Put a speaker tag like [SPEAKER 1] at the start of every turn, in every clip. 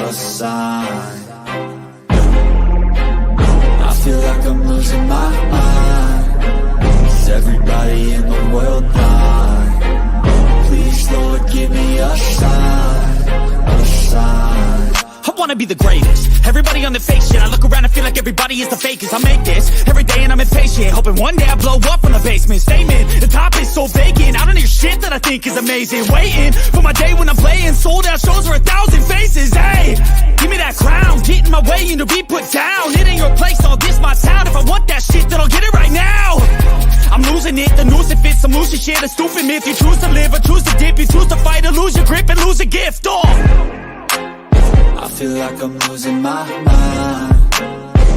[SPEAKER 1] a sign. I feel like I'm losing my mind. Is everybody in the world blind? Please, Lord, give me a sign, a sign.
[SPEAKER 2] I wanna be the greatest. Everybody on the fake shit. I look around and feel like everybody is the fakest. I make this every day and I'm impatient, hoping one day I blow up from the basement. Statement, the top is so vacant. I don't hear shit that I think is amazing. Waiting for my day when I'm playing sold out shows for 1,000 faces. Hey, give me that crown, get in my way and to be put down. It ain't your place, all this my town. If I want that shit, then I'll get it right now. I'm losing it, the noose it fits. I'm losing shit, a stupid myth. You choose to live or choose to dip. You choose to fight or lose your grip and lose a gift.
[SPEAKER 1] I feel like I'm losing my mind.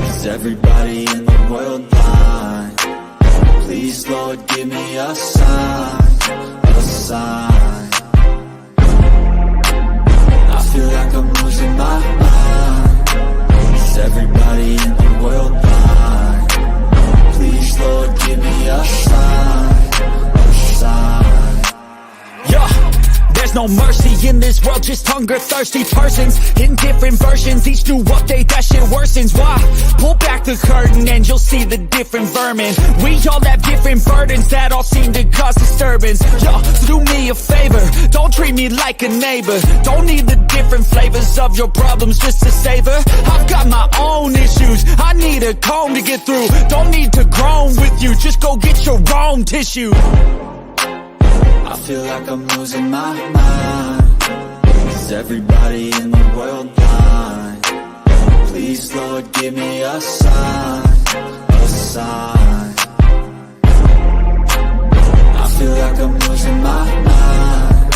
[SPEAKER 1] Is everybody in the world blind? Please, Lord, give me a sign, a sign. I feel like I'm losing my mind. Is everybody in the world blind? Please, Lord, give me a sign, a sign.
[SPEAKER 2] Yeah. There's no mercy in this world, just hunger-thirsty persons in different versions. Each new update, that shit worsens. Why? Pull back the curtain and you'll see the different vermin. We all have different burdens that all seem to cause disturbance. Yo, so do me a favor, don't treat me like a neighbor. Don't need the different flavors of your problems just to savor. I've got my own issues, I need a comb to get through. Don't need to groan with you, just go get your own tissue.
[SPEAKER 1] I feel like I'm losing my mind. Is everybody in the world blind? Please, Lord, give me a sign, a sign. I feel like I'm losing my mind.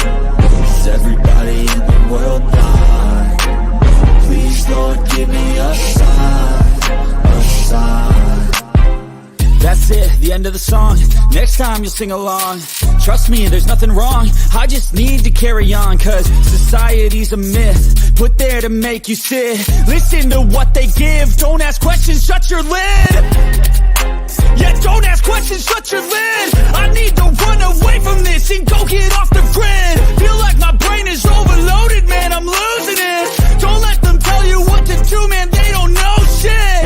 [SPEAKER 1] Is everybody in the world blind? Please, Lord, give me a sign, a sign.
[SPEAKER 2] That's it, the end of the song. Next time you'll sing along. Trust me, there's nothing wrong. I just need to carry on, cause society's a myth put there to make you sit. Listen to what they give. Don't ask questions, shut your lid. Yeah, don't ask questions, shut your lid. I need to run away from this and go get off the grid. Feel like my brain is overloaded, man, I'm losing it. Don't let them tell you what to do, man, they don't know shit.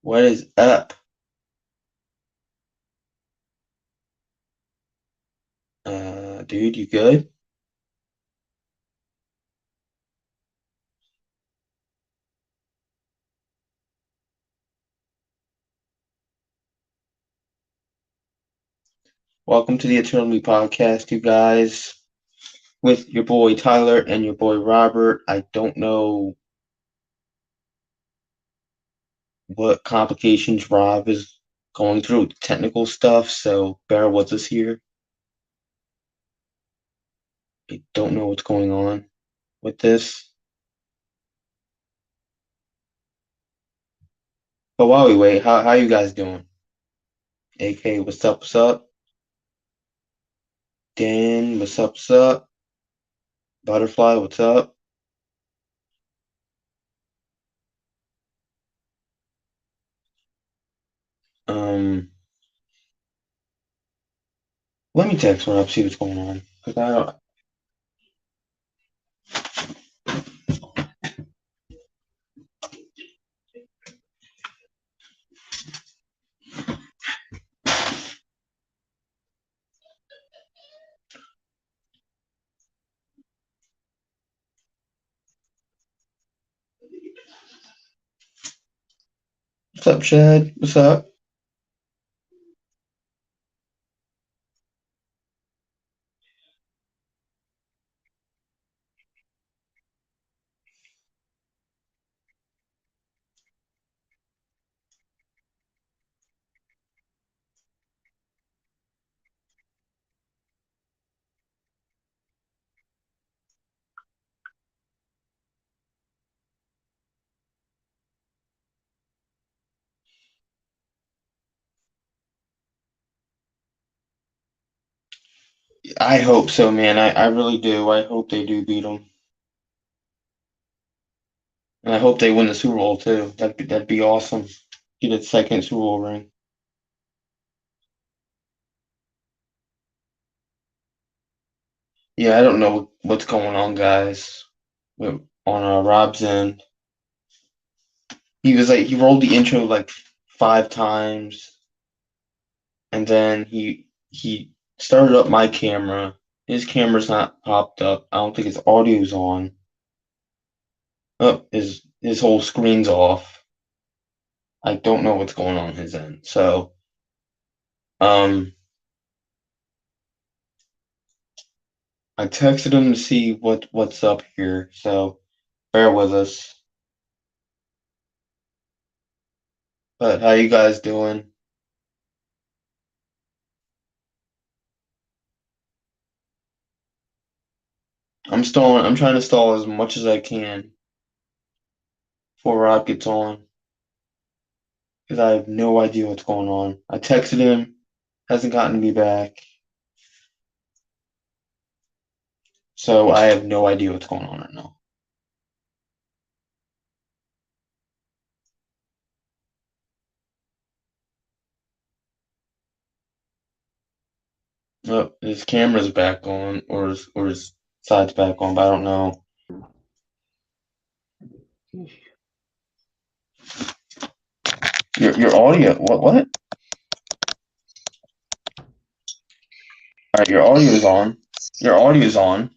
[SPEAKER 3] What is up? Dude, you good? Welcome to the Eternal Me podcast, you guys, with your boy Tyler and your boy Robert. I don't know what complications Rob is going through with technical stuff, so bear with us here. I don't know what's going on with this. But while we wait, how you guys doing? AK, what's up, what's up? Dan, what's up, what's up? Butterfly, what's up? Let me text Rob, see what's going on. Cause I don't. What's up, Chad? What's up? I hope so, man. I really do. I hope they do beat them. And I hope they win the Super Bowl too. That'd be awesome. Get a second Super Bowl ring. Yeah, I don't know what's going on, guys. On Rob's end, he rolled the intro like 5 times, and then he started up my camera. His camera's not popped up. I don't think his audio's on. Oh, his whole screen's off. I don't know what's going on his end. So, um, I texted him to see what's up here. So, bear with us. But how you guys doing? I'm stalling. I'm trying to stall as much as I can before Rob gets on because I have no idea what's going on. I texted him, hasn't gotten me back, so I have no idea what's going on right now. Oh, his camera's back on, or his side's back on, but I don't know. Your audio. What? All right, your audio is on. Your audio is on,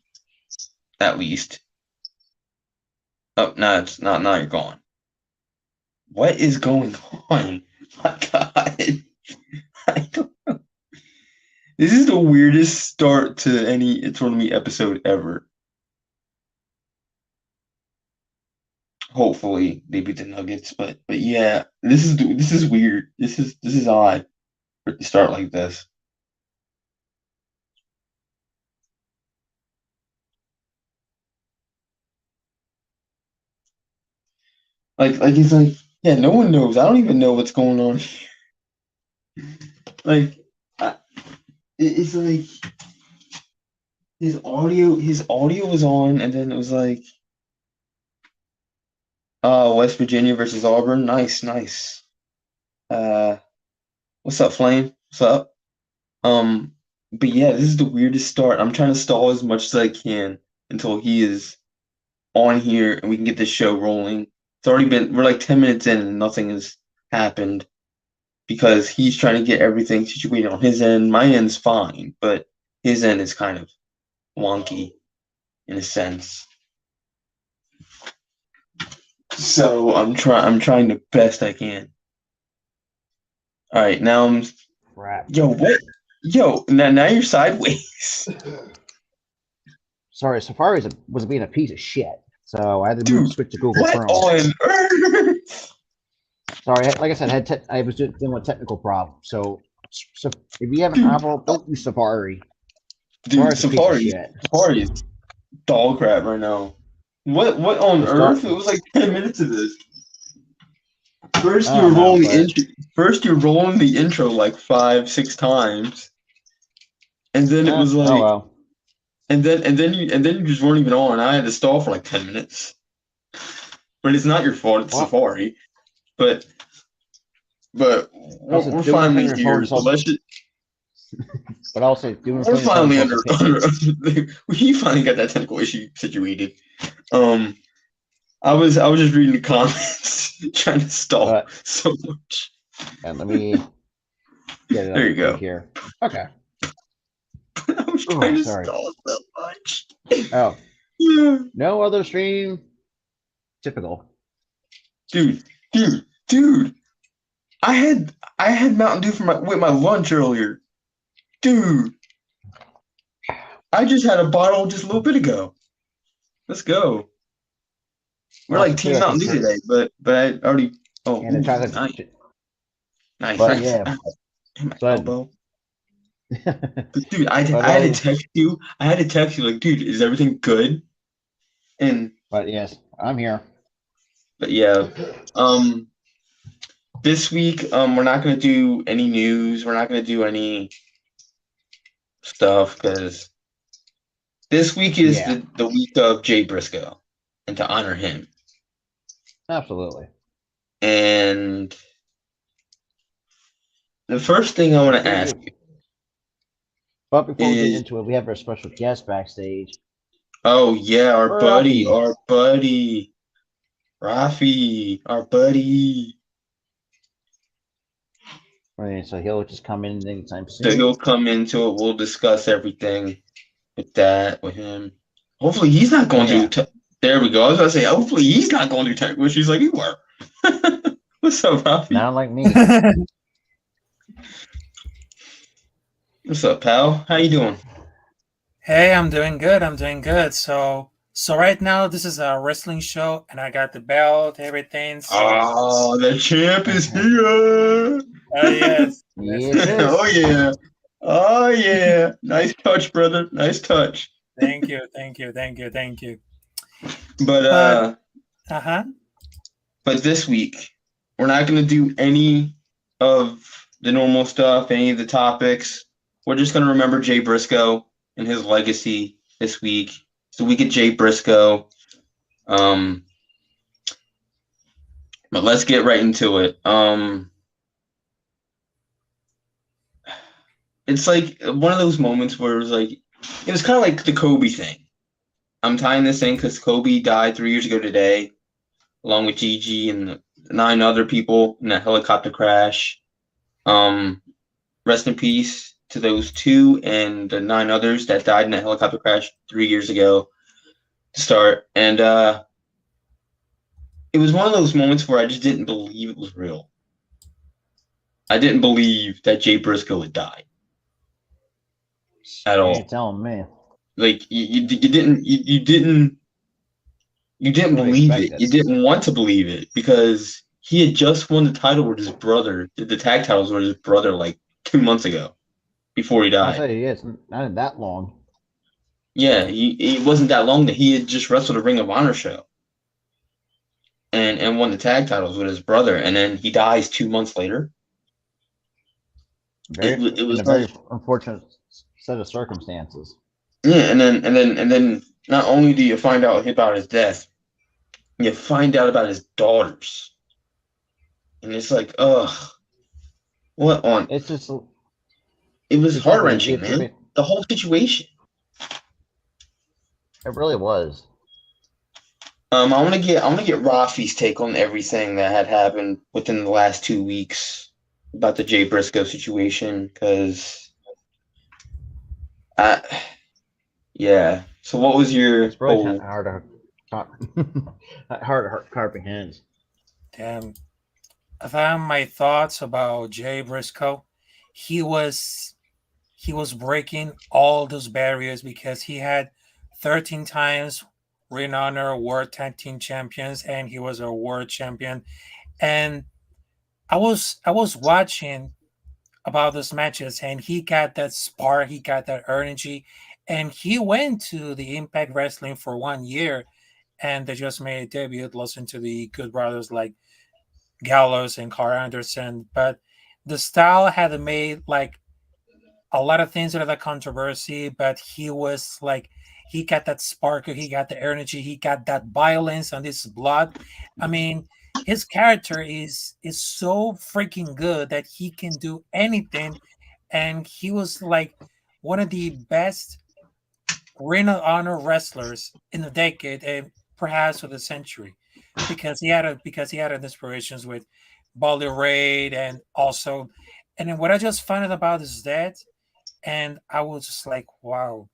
[SPEAKER 3] at least. Oh, no, it's not. Now you're gone. What is going on? My God, I don't know. This is the weirdest start to any Eternal Me episode ever. Hopefully they beat the Nuggets, but yeah, this is weird. This is odd for it to start like this. Like he's like, yeah, no one knows. I don't even know what's going on here. Like, it's like his audio was on, and then it was like, West Virginia versus Auburn. Nice, nice. Uh, what's up, Flame? What's up? But yeah, this is the weirdest start. I'm trying to stall as much as I can until he is on here and we can get this show rolling. We're like 10 minutes in and nothing is happened because he's trying to get everything situated on his end. My end's fine, but his end is kind of wonky in a sense. So I'm trying the best I can. All right, now I'm.
[SPEAKER 4] Crap.
[SPEAKER 3] Yo, what? Yo, now you're sideways.
[SPEAKER 4] Sorry, Safari was being a piece of shit, so I had to switch to Google
[SPEAKER 3] What
[SPEAKER 4] Chrome.
[SPEAKER 3] on earth?
[SPEAKER 4] Sorry, like I said, I was dealing with technical problems. So if you have an Apple, don't use Safari.
[SPEAKER 3] Dude,
[SPEAKER 4] Safari
[SPEAKER 3] Safari is dog crap right now. What on earth? It was like 10 minutes of this. First you're rolling the intro like 5-6 times. And then it was like
[SPEAKER 4] well.
[SPEAKER 3] and then you just weren't even on. I had to stall for like 10 minutes. But it's not your fault, it's Safari. But we're finally here. So let's just,
[SPEAKER 4] but also doing
[SPEAKER 3] we're finally under we finally got that technical issue situated. I was just reading the comments, trying to stall so much.
[SPEAKER 4] And let me get it.
[SPEAKER 3] There you go.
[SPEAKER 4] Here. Okay.
[SPEAKER 3] I was trying to stall so much.
[SPEAKER 4] Oh.
[SPEAKER 3] Yeah.
[SPEAKER 4] No other stream. Typical.
[SPEAKER 3] Dude. I had Mountain Dew with my lunch earlier. Dude. I just had a bottle just a little bit ago. Let's go. We're like Team Mountain Dew today, but I already. Oh,
[SPEAKER 4] and
[SPEAKER 3] nice.
[SPEAKER 4] But
[SPEAKER 3] nice.
[SPEAKER 4] Yeah.
[SPEAKER 3] Elbow. Dude, I had to text you. I had to text you like, dude, is everything good?
[SPEAKER 4] But yes, I'm here.
[SPEAKER 3] But yeah, this week we're not gonna do any news. We're not gonna do any stuff because this week is the week of Jay Briscoe, and to honor him.
[SPEAKER 4] Absolutely.
[SPEAKER 3] And the first thing I want to ask you.
[SPEAKER 4] But before we get into it, we have our special guest backstage.
[SPEAKER 3] Oh yeah, our buddy, Rafi, our buddy.
[SPEAKER 4] Right, so he'll just come in anytime soon.
[SPEAKER 3] So he'll come into it. We'll discuss everything with him. Hopefully he's not going to. There we go. I was going to say, hopefully he's not going to technical issues like you were. What's up, Rafi?
[SPEAKER 4] Not like me.
[SPEAKER 3] What's up, pal? How you doing?
[SPEAKER 5] Hey, I'm doing good. So right now this is a wrestling show, and I got the belt, everything. So.
[SPEAKER 3] Oh, the champ is here!
[SPEAKER 5] Oh yes.
[SPEAKER 3] Oh yeah. Oh yeah. Nice touch, brother. Nice touch.
[SPEAKER 5] Thank you.
[SPEAKER 3] But
[SPEAKER 5] But
[SPEAKER 3] this week we're not gonna do any of the normal stuff, any of the topics. We're just gonna remember Jay Briscoe and his legacy this week. It's the week of Jay Briscoe. But let's get right into it. It's like one of those moments where it was kind of like the Kobe thing. I'm tying this in because Kobe died 3 years ago today, along with Gigi and the 9 other people in that helicopter crash. Rest in peace to those 2 and the 9 others that died in that helicopter crash 3 years ago to start. And it was one of those moments where I just didn't believe it was real. I didn't believe that Jay Briscoe had died at all.
[SPEAKER 4] You're telling me.
[SPEAKER 3] Like you didn't believe it. You didn't want to believe it because he had just won the title with his brother. The tag titles with his brother like 2 months ago before he died.
[SPEAKER 4] I say it's not that long.
[SPEAKER 3] Yeah, it wasn't that long that he had just wrestled a Ring of Honor show and won the tag titles with his brother, and then he dies 2 months later. It was
[SPEAKER 4] a very unfortunate set of circumstances.
[SPEAKER 3] Yeah, and then not only do you find out about his death, you find out about his daughters, and it's like, ugh, what on?
[SPEAKER 4] It's just.
[SPEAKER 3] It was heart-wrenching, man. The whole situation.
[SPEAKER 4] It really was.
[SPEAKER 3] I want to get Rafi's take on everything that had happened within the last 2 weeks about the Jay Briscoe situation, because I, yeah. So what was your
[SPEAKER 4] It's really kind
[SPEAKER 3] whole?
[SPEAKER 4] of hard to comprehend.
[SPEAKER 5] Damn. I found my thoughts about Jay Briscoe. He was he was breaking all those barriers because he had 13 times Ring of Honor World Tag Team Champions, and he was a world champion. And I was watching about those matches, and he got that spark, he got that energy, and he went to the Impact Wrestling for 1 year, and they just made a debut. Listen to the Good Brothers like Gallows and Carl Anderson, but the style had made like a lot of things out of the controversy, but he was like he got that sparkle, he got the energy, he got that violence and this blood. I mean, his character is so freaking good that he can do anything, and he was like one of the best Ring of Honor wrestlers in the decade and perhaps of the century, because he had inspirations with Bully Raid and also, and then what I just found out about is that, and I was just like, wow,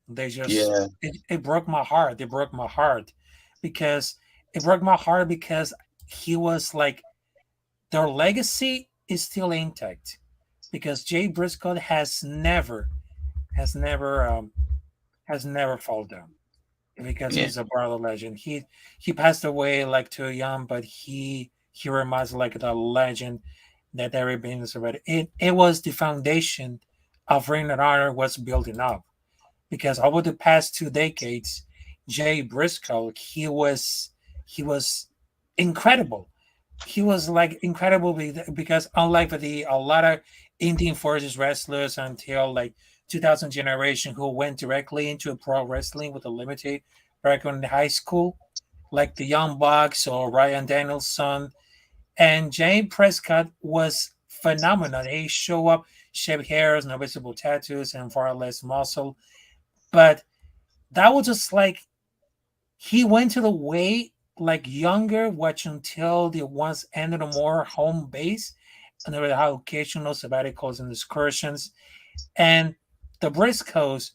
[SPEAKER 3] Yeah,
[SPEAKER 5] it broke my heart. It broke my heart because it broke my heart because he was like their legacy is still intact because Jay Briscoe has never has never fallen down because
[SPEAKER 3] yeah,
[SPEAKER 5] he's a brother legend. He passed away like too young, but he reminds like the legend that everybody is about. It was the foundation of Ring of Honor was building up because over the past 2 decades, Jay Briscoe he was incredible. He was like incredible because unlike the a lot of Indian Forces wrestlers until like 2000 generation who went directly into pro wrestling with a limited background in high school, like the Young Bucks or Ryan Danielson, and Jay Prescott was phenomenal. He showed up, shaved hairs, no visible tattoos, and far less muscle. But that was just like he went to the way like younger, watch until the ones ended a more home base, and there were occasional sabbaticals and excursions. And the Briscoes,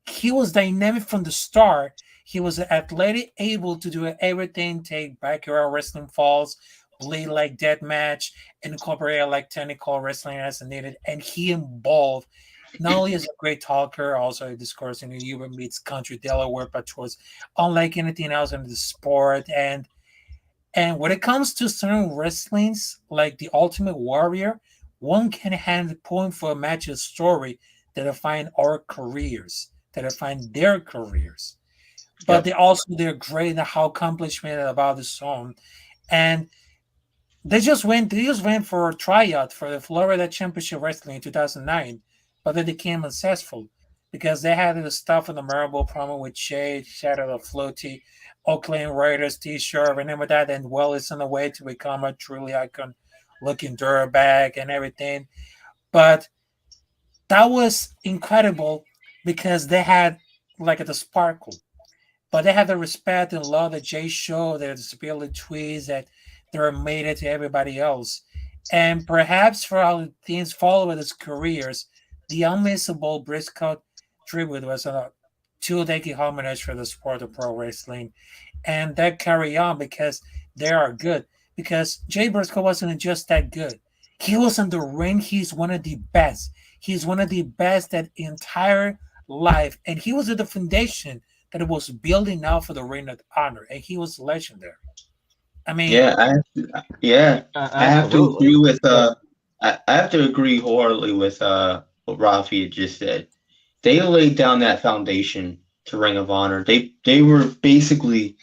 [SPEAKER 5] he was dynamic from the start. He was athletic, able to do everything, take backyard wrestling falls, bleed like death match, incorporate like technical wrestling as needed. And he involved not only as a great talker, also a discourse in Cuba meets country Delaware, but was unlike anything else in the sport. And when it comes to certain wrestlings, like the Ultimate Warrior, one can hand the point for a match's story that define our careers, that define their careers. But
[SPEAKER 3] yep,
[SPEAKER 5] they also they're great in how accomplishment about the song. And they just went for a tryout for the Florida Championship Wrestling in 2009, but they became unsuccessful because they had the stuff in the memorable promo with Shade, Shadow of Floaty, Oakland Raiders t-shirt, remember that, and well it's on the way to become a truly icon looking dirtbag and everything. But that was incredible because they had like the sparkle, but they had the respect and love that Jay showed, their disability tweets that they were made it to everybody else. And perhaps for all the things following his careers, the unmissable Briscoe tribute was a 2 decade homage for the sport of pro wrestling. And that carry on because they are good. Because Jay Briscoe wasn't just that good. He was in the ring, he's one of the best. He's one of the best that entire life. And he was at the foundation that it was building out for the Ring of Honor. And he was legendary. I mean,
[SPEAKER 3] yeah. Yeah, I have to agree
[SPEAKER 4] Absolutely.
[SPEAKER 3] with
[SPEAKER 4] Yeah.
[SPEAKER 3] I have to agree wholeheartedly with what Rafi had just said. They laid down that foundation to Ring of Honor. They were basically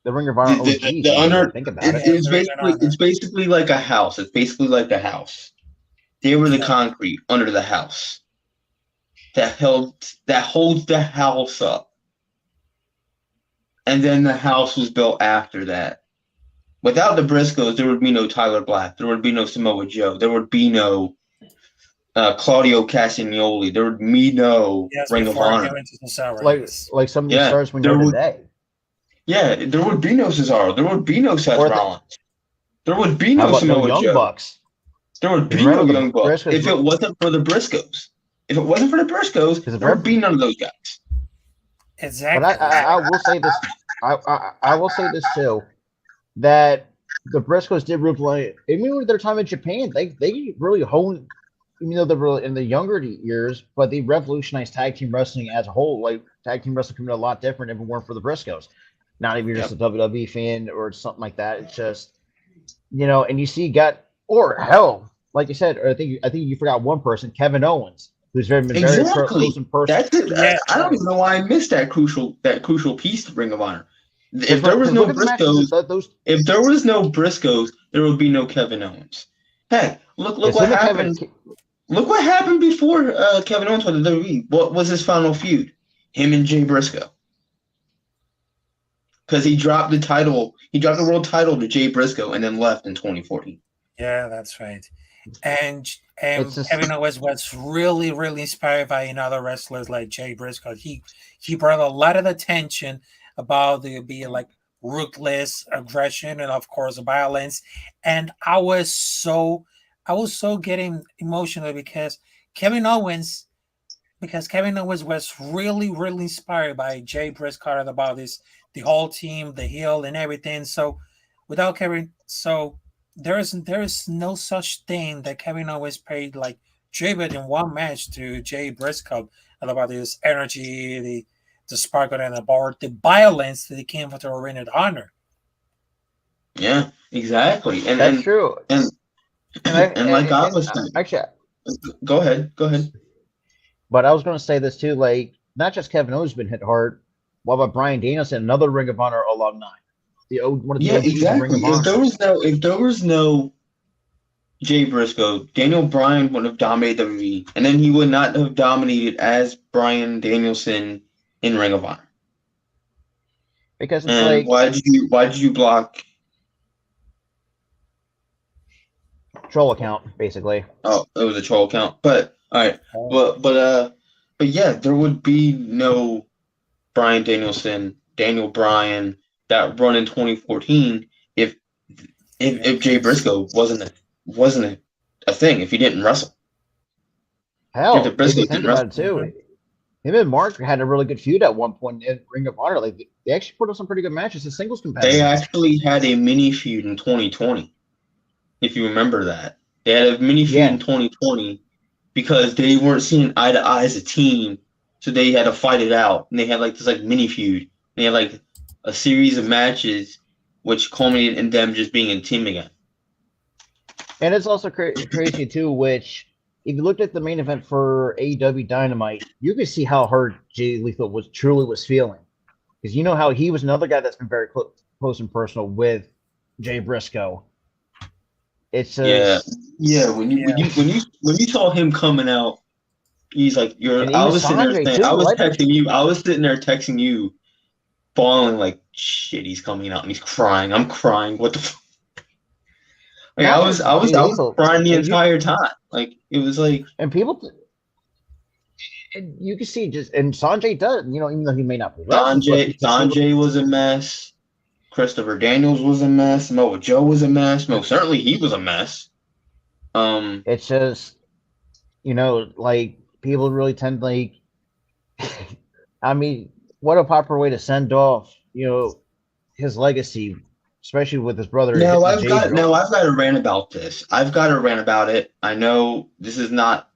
[SPEAKER 4] The Ring of Honor OGs.
[SPEAKER 3] the
[SPEAKER 4] I mean,
[SPEAKER 3] under.
[SPEAKER 4] really think about it.
[SPEAKER 5] the Ring of Honor.
[SPEAKER 3] It's basically like a house. It's basically like a house. They were the
[SPEAKER 5] Yeah.
[SPEAKER 3] concrete under the house that holds the house up, and then the house was built after that. Without the Briscoes, there would be no Tyler Black. There would be no Samoa Joe. There would be no Claudio Castagnoli. There would be no
[SPEAKER 5] Yes,
[SPEAKER 3] Ring of
[SPEAKER 5] before
[SPEAKER 3] Honor.
[SPEAKER 5] he went to Cesaro.
[SPEAKER 4] Like
[SPEAKER 5] Yes.
[SPEAKER 4] some of these
[SPEAKER 3] Yeah,
[SPEAKER 4] stars we
[SPEAKER 3] there
[SPEAKER 4] know
[SPEAKER 3] would-
[SPEAKER 4] today.
[SPEAKER 3] Yeah, there would be no Cesaro. There would be no Seth
[SPEAKER 4] Or the-
[SPEAKER 3] Rollins. There would be
[SPEAKER 4] How
[SPEAKER 3] no
[SPEAKER 4] about no
[SPEAKER 3] Samoa
[SPEAKER 4] Young
[SPEAKER 3] Joe.
[SPEAKER 4] Bucks?
[SPEAKER 3] There would be
[SPEAKER 4] Remember
[SPEAKER 3] no
[SPEAKER 4] the
[SPEAKER 3] Young Bucks
[SPEAKER 4] Briscoes
[SPEAKER 3] if it wasn't for the Briscoes. If it wasn't for the Briscoes,
[SPEAKER 4] Because
[SPEAKER 3] there would be none of those guys.
[SPEAKER 5] Exactly.
[SPEAKER 4] But I will say this. I will say this too, that the Briscoes did really. Even with their time in Japan, they really honed. Even though they're really in the younger years, but they revolutionized tag team wrestling as a whole. Like tag team wrestling could be a lot different if it weren't for the Briscoes. Not if you're just a WWE fan or something like that. It's just, and you see, or hell, like you said, or I think you forgot one person, Kevin Owens, who's very
[SPEAKER 3] Exactly.
[SPEAKER 4] close in person.
[SPEAKER 3] That's it.
[SPEAKER 5] Yeah.
[SPEAKER 3] I don't even know why I missed that crucial piece to Ring of Honor. If there was
[SPEAKER 4] Because
[SPEAKER 3] no
[SPEAKER 4] look at the matches
[SPEAKER 3] Briscoes,
[SPEAKER 4] those
[SPEAKER 3] if there was no Briscoes, there would be no Kevin Owens. Heck, look
[SPEAKER 4] it's
[SPEAKER 3] what
[SPEAKER 4] him and
[SPEAKER 3] happened. Look what happened before Kevin Owens went to WWE. What was his final feud? Him and Jay Briscoe. Because he dropped the world title to Jay Briscoe and then left in 2014.
[SPEAKER 5] Yeah, that's right. And
[SPEAKER 4] It's just-
[SPEAKER 5] Kevin Owens was really, really inspired by other wrestlers like Jay Briscoe. He brought a lot of attention about the being like ruthless aggression and of course violence. And I was so getting emotional because Kevin Owens was really, really inspired by Jay Briscoe about the whole team, the heel and everything. So without Kevin, there is no such thing that Kevin Owens paid like tribute in one match to Jay Briscoe about his energy, the sparkle and the bar, the violence that he came to the Ring of Honor.
[SPEAKER 3] Yeah, exactly.
[SPEAKER 4] That's true.
[SPEAKER 3] And like I was saying,
[SPEAKER 4] Actually,
[SPEAKER 3] go ahead.
[SPEAKER 4] but I was going to say this too. Like, not just Kevin Owens been hit hard. What about Bryan Danielson, another Ring of Honor alumni? One of the OGs of
[SPEAKER 3] exactly.
[SPEAKER 4] Ring of Honor.
[SPEAKER 3] If there was no Jay Briscoe, Daniel Bryan would have dominated WWE, and then he would not have dominated as Bryan Danielson in Ring of Honor.
[SPEAKER 4] Because it's
[SPEAKER 3] And
[SPEAKER 4] like
[SPEAKER 3] why did you block?
[SPEAKER 4] troll account, basically.
[SPEAKER 3] Oh, it was a troll account. But all right, but yeah, there would be no Bryan Danielson, Daniel Bryan that run in 2014 if Jay Briscoe wasn't a thing, if he didn't wrestle.
[SPEAKER 4] Hell,
[SPEAKER 3] If the
[SPEAKER 4] if
[SPEAKER 3] Briscoes
[SPEAKER 4] you think
[SPEAKER 3] didn't
[SPEAKER 4] about
[SPEAKER 3] wrestle.
[SPEAKER 4] it too. Him and Mark had a really good feud at one point in Ring of Honor. Like they actually put up some pretty good matches as singles competitors.
[SPEAKER 3] They actually had a mini feud in 2020, if you remember that. They had a mini feud in 2020 because they weren't seeing eye to eye as a team, so they had to fight it out. And they had like this mini feud. They had like a series of matches, which culminated in them just being a team again.
[SPEAKER 4] And it's also crazy too, which if you looked at the main event for AEW Dynamite, you could see how hurt Jay Lethal was feeling. Because you know how he was another guy that's been very close and personal with Jay Briscoe. It's just,
[SPEAKER 3] When you saw him coming out, he's like,
[SPEAKER 4] And
[SPEAKER 3] I
[SPEAKER 4] even
[SPEAKER 3] was sitting there
[SPEAKER 4] Sanjay,
[SPEAKER 3] saying,
[SPEAKER 4] too,
[SPEAKER 3] I was
[SPEAKER 4] like-
[SPEAKER 3] texting you, I was sitting there texting you, falling like, shit, he's coming out and he's crying. I'm crying. What the fuck? Like, I was crying the entire time. Like, it was like,
[SPEAKER 4] and people, and you can see just, and Sanjay does, even though he may not be
[SPEAKER 3] Sanjay was a mess. Christopher Daniels was a mess. Samoa Joe was a mess. Most certainly he was a mess.
[SPEAKER 4] It's just, like people really tend like, I mean, what a proper way to send off, his legacy, especially with his brother.
[SPEAKER 3] Now I've
[SPEAKER 4] Jay
[SPEAKER 3] got
[SPEAKER 4] Briscoe.
[SPEAKER 3] a rant about this. I've got a rant about it. I know this is not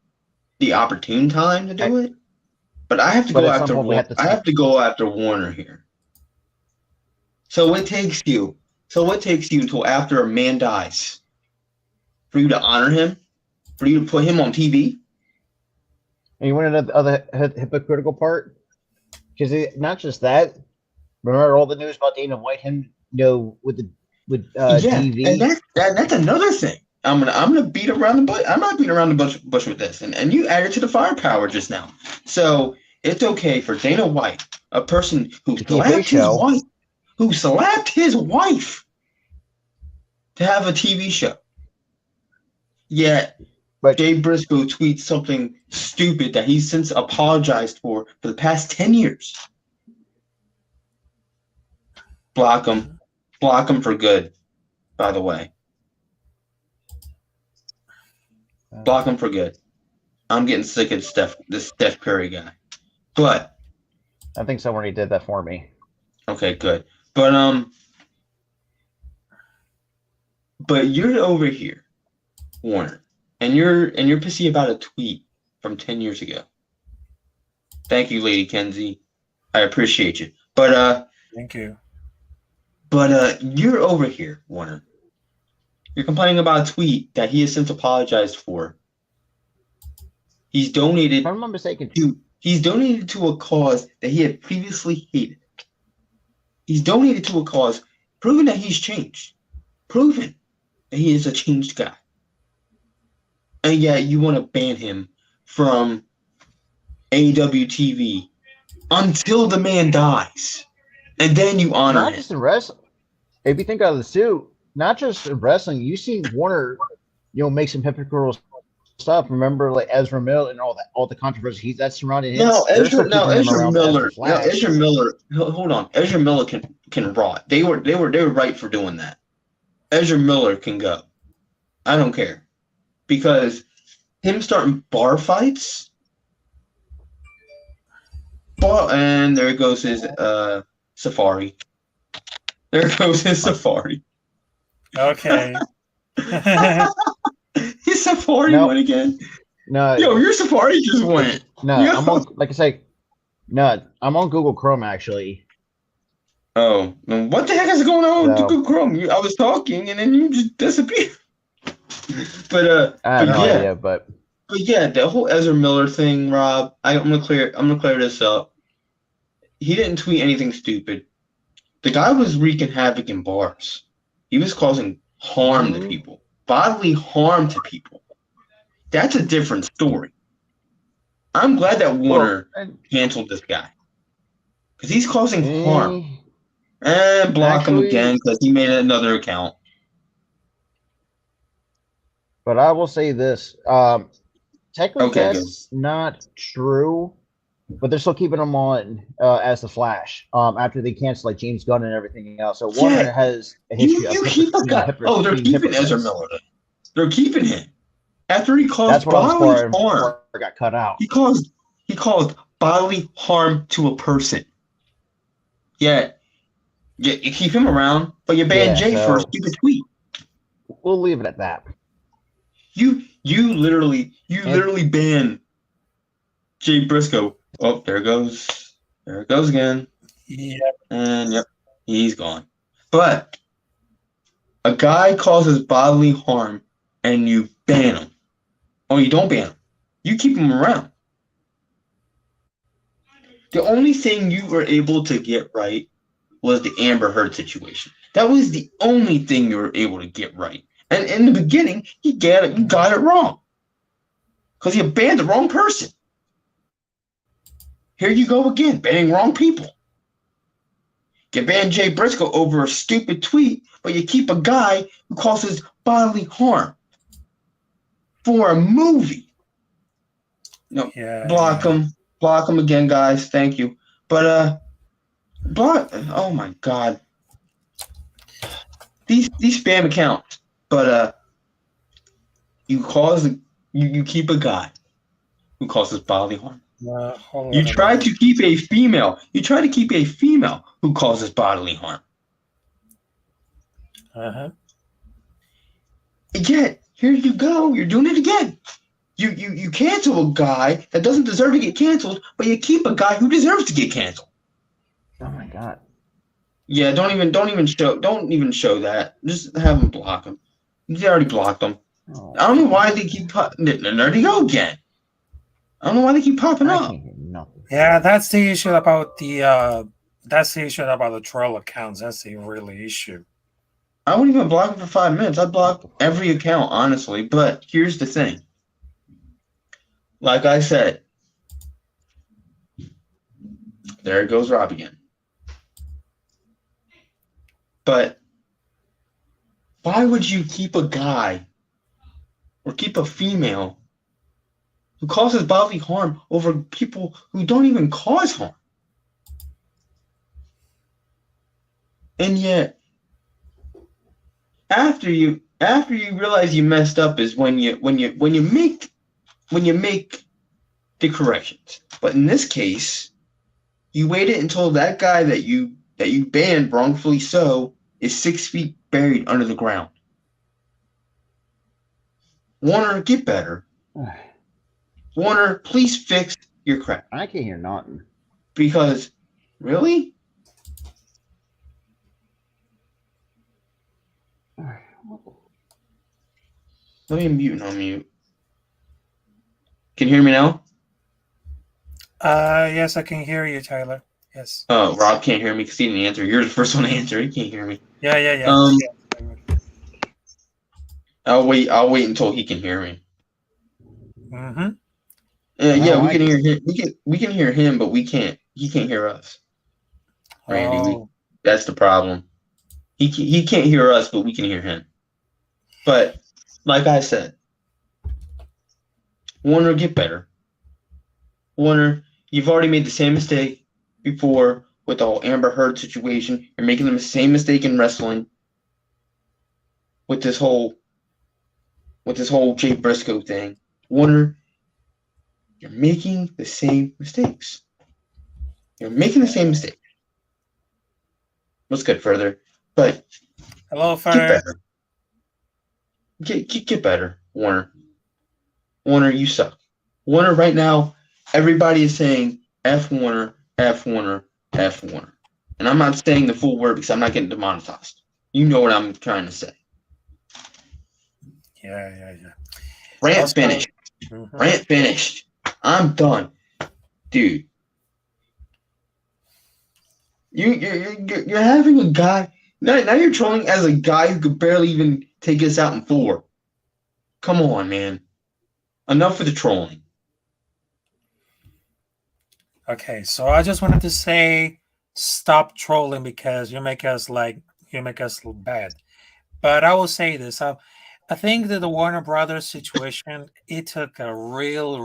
[SPEAKER 3] the opportune time to do it, but I have to
[SPEAKER 4] But
[SPEAKER 3] go
[SPEAKER 4] at some
[SPEAKER 3] after.
[SPEAKER 4] point we have to
[SPEAKER 3] I have to go after Warner here. So what takes you until after a man dies for you to honor him, for you to put him on TV?
[SPEAKER 4] And you want to know the other hypocritical part? Because not just that. Remember all the news about Dana White, him, with TV.
[SPEAKER 3] And that's another thing. I'm gonna beat around the bush. I'm not beating around the bush with this, and you added to the firepower just now. So it's okay for Dana White, a person who slapped his wife, to have a TV show. Yet
[SPEAKER 4] But
[SPEAKER 3] Jay Briscoe tweets something stupid that he's since apologized for the past 10 years. Block him. Block him for good, by the way. Block him for good. I'm getting sick of this Steph Curry guy. But
[SPEAKER 4] I think someone already did that for me.
[SPEAKER 3] okay, good. But you're over here, Warner, and you're pissy about a tweet from 10 years ago. Thank you, Lady Kenzie. I appreciate you. But
[SPEAKER 5] Thank you.
[SPEAKER 3] But you're over here, Warner. You're complaining about a tweet that he has since apologized for. He's donated
[SPEAKER 4] If I'm not mistaken,
[SPEAKER 3] to a cause that he had previously hated. He's donated to a cause, proving that he's changed. Proving that he is a changed guy. And yet you want to ban him from AWTV until the man dies. And then you honor
[SPEAKER 4] not
[SPEAKER 3] him.
[SPEAKER 4] just in wrestling. If you think out of the suit, not just in wrestling, you've seen Warner, make some hypocritical stuff. Remember, like Ezra Miller and all the controversy that's surrounding him.
[SPEAKER 3] Ezra Miller. Hold on. Ezra Miller can rot. They were right for doing that. Ezra Miller can go. I don't care, because him starting bar fights. And there goes his Safari. There goes his Safari.
[SPEAKER 5] Okay.
[SPEAKER 3] His Safari went again.
[SPEAKER 4] No,
[SPEAKER 3] your Safari just went.
[SPEAKER 4] No,
[SPEAKER 3] Yo.
[SPEAKER 4] I'm on, like I say, no, I'm on Google Chrome actually.
[SPEAKER 3] Oh, what the heck is going on with
[SPEAKER 4] No.
[SPEAKER 3] Google Chrome? I was talking and then you just disappeared. But
[SPEAKER 4] I have no
[SPEAKER 3] yeah.
[SPEAKER 4] idea, but
[SPEAKER 3] yeah, the whole Ezra Miller thing, Rob. I'm gonna clear this up. He didn't tweet anything stupid. The guy was wreaking havoc in bars. He was causing harm to people, bodily harm to people. That's a different story. I'm glad that Warner canceled this guy, because he's causing harm. And block him again because he made another account.
[SPEAKER 4] But I will say this: technically,
[SPEAKER 3] Okay,
[SPEAKER 4] that's not true. But they're still keeping him on as the Flash after they cancel like James Gunn and everything else. So Warner has a history of
[SPEAKER 3] keep a guy. Oh, they're keeping Ezra Miller. They're keeping him after he caused bodily harm.
[SPEAKER 4] Got cut out.
[SPEAKER 3] He caused bodily harm to a person. Yeah, you keep him around, but you ban Jay for a stupid tweet.
[SPEAKER 4] We'll leave it at that.
[SPEAKER 3] You literally ban Jay Briscoe. Oh, there it goes again.
[SPEAKER 5] Yep.
[SPEAKER 3] And yep, he's gone. But a guy causes bodily harm and you ban him. Oh, you don't ban him. You keep him around. The only thing you were able to get right was the Amber Heard situation. That was the only thing you were able to get right. And in the beginning, you got it wrong. Because you banned the wrong person. Here you go again, banning wrong people. You ban Jay Briscoe over a stupid tweet, but you keep a guy who causes bodily harm for a movie. No, block him again, guys. Thank you. But oh my God, these spam accounts. But you keep a guy who causes bodily harm. You try to keep a female. You try to keep a female who causes bodily harm. Yet here you go. You're doing it again. You cancel a guy that doesn't deserve to get canceled, but you keep a guy who deserves to get canceled.
[SPEAKER 4] Oh my God.
[SPEAKER 3] Yeah, don't even show that. Just have him block him. They already blocked him.
[SPEAKER 4] Oh.
[SPEAKER 3] I don't know why they keep there they go again. I don't know why they keep popping up.
[SPEAKER 5] Yeah, that's the issue about the troll accounts. That's the really issue.
[SPEAKER 3] I wouldn't even block them for 5 minutes. I'd block every account, honestly. But here's the thing. Like I said, there goes Rob again. But why would you keep a guy or keep a female who causes bodily harm over people who don't even cause harm. And yet, after you realize you messed up is when you make the corrections. But in this case, you waited until that guy that you banned wrongfully so is 6 feet buried under the ground. Warner, get better. Warner, please fix your crap.
[SPEAKER 4] I can't hear nothing.
[SPEAKER 3] Because, really? Let me mute and unmute. Can you hear me now?
[SPEAKER 5] Yes, I can hear you, Tyler. Yes.
[SPEAKER 3] Oh, Rob can't hear me because he didn't answer. You're the first one to answer. He can't hear me.
[SPEAKER 5] Yeah.
[SPEAKER 3] Yeah. I'll wait until he can hear me.
[SPEAKER 5] Mm-hmm.
[SPEAKER 3] Yeah, we can hear him. We can hear him, but we can't. He can't hear us. Randy, that's the problem. He can't hear us, but we can hear him. But like I said, Warner, get better. Warner, you've already made the same mistake before with the whole Amber Heard situation. You're making the same mistake in wrestling with this whole Jay Briscoe thing. Warner, you're making the same mistakes. You're making the same mistake. Let's get further. But
[SPEAKER 5] hello,
[SPEAKER 3] get
[SPEAKER 5] Fire.
[SPEAKER 3] better. Get better, Warner. Warner, you suck. Warner, right now, everybody is saying F Warner, F Warner, F Warner. And I'm not saying the full word because I'm not getting demonetized. You know what I'm trying to say.
[SPEAKER 5] Yeah.
[SPEAKER 3] Rant finished.
[SPEAKER 5] Mm-hmm.
[SPEAKER 3] Rant finished. I'm done. Dude. You're having a guy. Now you're trolling as a guy who could barely even take us out in 4. Come on, man. Enough with the trolling.
[SPEAKER 5] Okay, so I just wanted to say stop trolling because you make us look bad. But I will say this. I think that the Warner Brothers situation, it took a real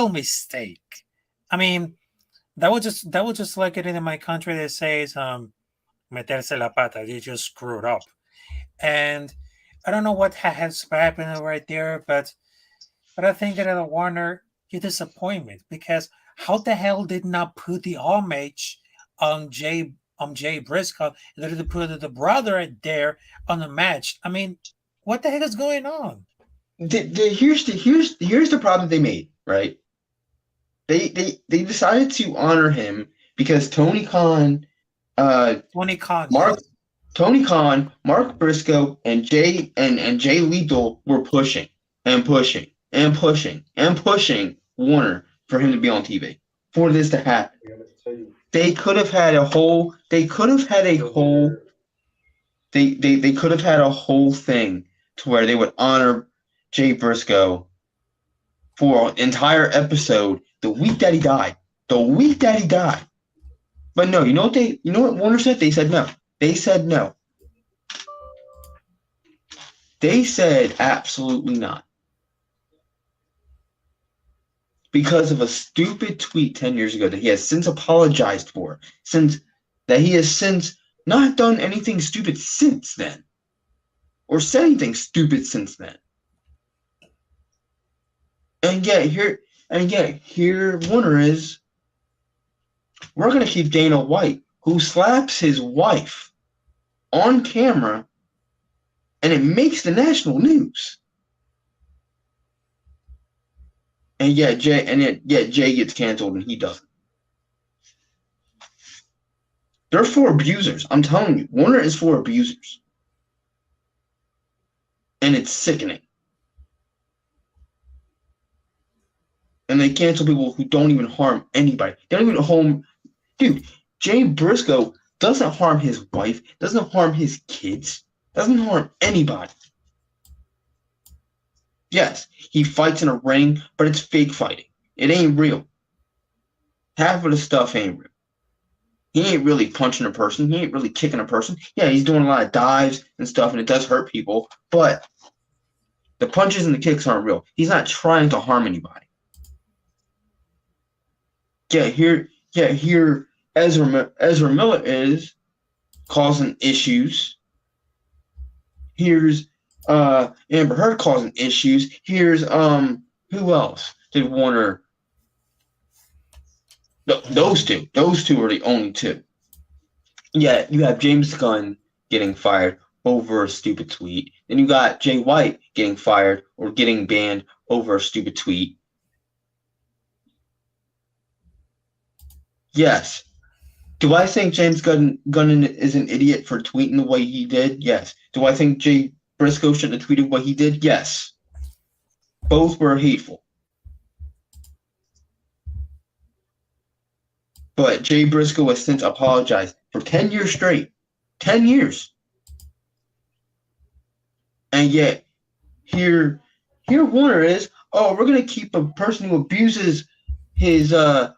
[SPEAKER 5] mistake. I mean, that was just like it in my country that says meterse la pata, you just screwed up. And I don't know what has happened right there, but I think that at Warner, you disappointment because how the hell did not put the homage on Jay Briscoe and then to put the brother there on the match? I mean, what the heck is going on?
[SPEAKER 3] Here's the problem they made, right? They decided to honor him because Tony Khan, Mark Briscoe, and Jay Lethal were pushing Warner for him to be on TV for this to happen. They could have had a whole thing to where they would honor Jay Briscoe for an entire episode the week that he died. But no, you know what Warner said? They said no. They said absolutely not. Because of a stupid tweet 10 years ago that he has since apologized for, he has since not done anything stupid since then. Or said anything stupid since then. And yet here Warner is, we're going to keep Dana White, who slaps his wife on camera, and it makes the national news. And yet Jay gets canceled and he doesn't. They're for abusers. I'm telling you, Warner is for abusers. And it's sickening. And they cancel people who don't even harm anybody. They don't even harm. Dude, Jay Briscoe doesn't harm his wife, doesn't harm his kids, doesn't harm anybody. Yes, he fights in a ring, but it's fake fighting. It ain't real. Half of the stuff ain't real. He ain't really punching a person. He ain't really kicking a person. Yeah, he's doing a lot of dives and stuff, and it does hurt people. But The punches and the kicks aren't real. He's not trying to harm anybody. Here Ezra Miller is causing issues. Here's Amber Heard causing issues. Here's who else did Warner? Those two are the only two. Yeah, you have James Gunn getting fired over a stupid tweet. Then you got Jay White getting fired or getting banned over a stupid tweet. Yes. Do I think James Gunn is an idiot for tweeting the way he did? Yes. Do I think Jay Briscoe shouldn't have tweeted what he did? Yes. Both were hateful. But Jay Briscoe has since apologized for 10 years straight. 10 years. And yet, here Warner is, oh, we're going to keep a person who abuses his her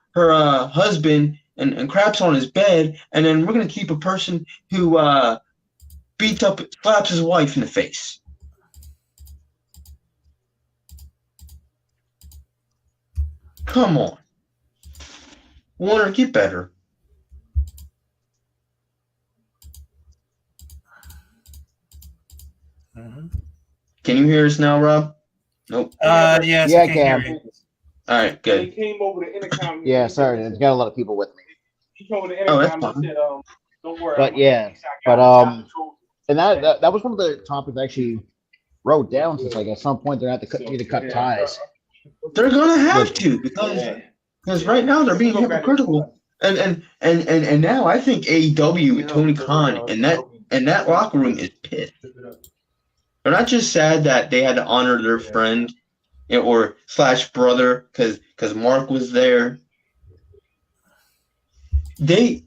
[SPEAKER 3] husband and craps on his bed, and then we're going to keep a person who slaps his wife in the face. Come on. Warner, get better.
[SPEAKER 5] Mm-hmm.
[SPEAKER 3] Can you hear us now, Rob? Nope.
[SPEAKER 5] Yes,
[SPEAKER 4] Yeah,
[SPEAKER 5] I can hear
[SPEAKER 4] Cam.
[SPEAKER 5] you.
[SPEAKER 3] All right,
[SPEAKER 6] He
[SPEAKER 3] good.
[SPEAKER 6] came over the intercom.
[SPEAKER 4] Yeah, sorry, there's got a lot of people with me.
[SPEAKER 6] He came over the
[SPEAKER 3] Oh, that's
[SPEAKER 6] intercom and said, "Don't worry."
[SPEAKER 4] But
[SPEAKER 6] I'm
[SPEAKER 4] yeah,
[SPEAKER 6] gonna- I got control."
[SPEAKER 4] And that was one of the topics I actually wrote down, since like at some point they're going to have to cut ties.
[SPEAKER 3] They're gonna have to because right now they're being hypocritical. And now I think AEW with Tony Khan and that locker room is pissed. They're not just sad that they had to honor their friend or / brother because Mark was there. They're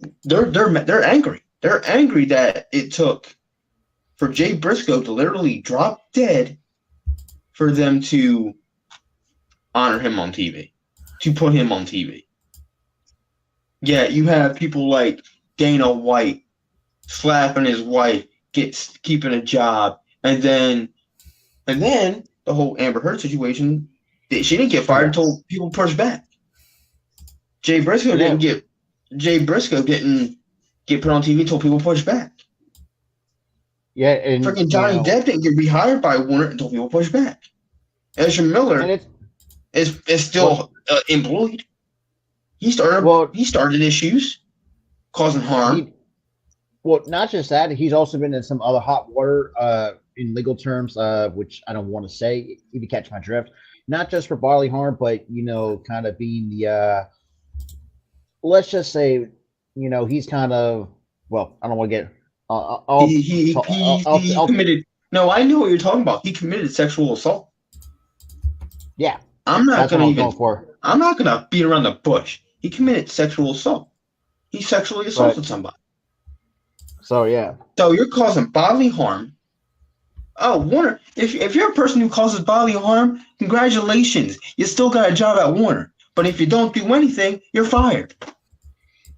[SPEAKER 3] angry. They're angry that it took for Jay Briscoe to literally drop dead for them to honor him on TV, to put him on TV. Yeah, you have people like Dana White slapping his wife, keeping a job, and then the whole Amber Heard situation. She didn't get fired until people pushed back. Jay Briscoe didn't get put on TV until people pushed back.
[SPEAKER 4] Yeah, and
[SPEAKER 3] Freaking Johnny Depp didn't get rehired by Warner until people pushed back. Ezra Miller
[SPEAKER 4] and it's
[SPEAKER 3] is still employed. He started issues, causing harm.
[SPEAKER 4] Not just that, he's also been in some other hot water in legal terms, which I don't want to say, if you catch my drift. Not just for bodily harm, but kind of being the let's just say, he's kind of, well, I don't want to get.
[SPEAKER 3] He committed. No, I know what you're talking about. He committed sexual assault.
[SPEAKER 4] Yeah,
[SPEAKER 3] I'm not
[SPEAKER 4] that's what
[SPEAKER 3] gonna
[SPEAKER 4] I'm
[SPEAKER 3] even.
[SPEAKER 4] going for.
[SPEAKER 3] I'm not gonna beat around the bush. He committed sexual assault. He sexually assaulted somebody.
[SPEAKER 4] So yeah.
[SPEAKER 3] So you're causing bodily harm. Oh, Warner, if you're a person who causes bodily harm, congratulations. You still got a job at Warner. But if you don't do anything, you're fired.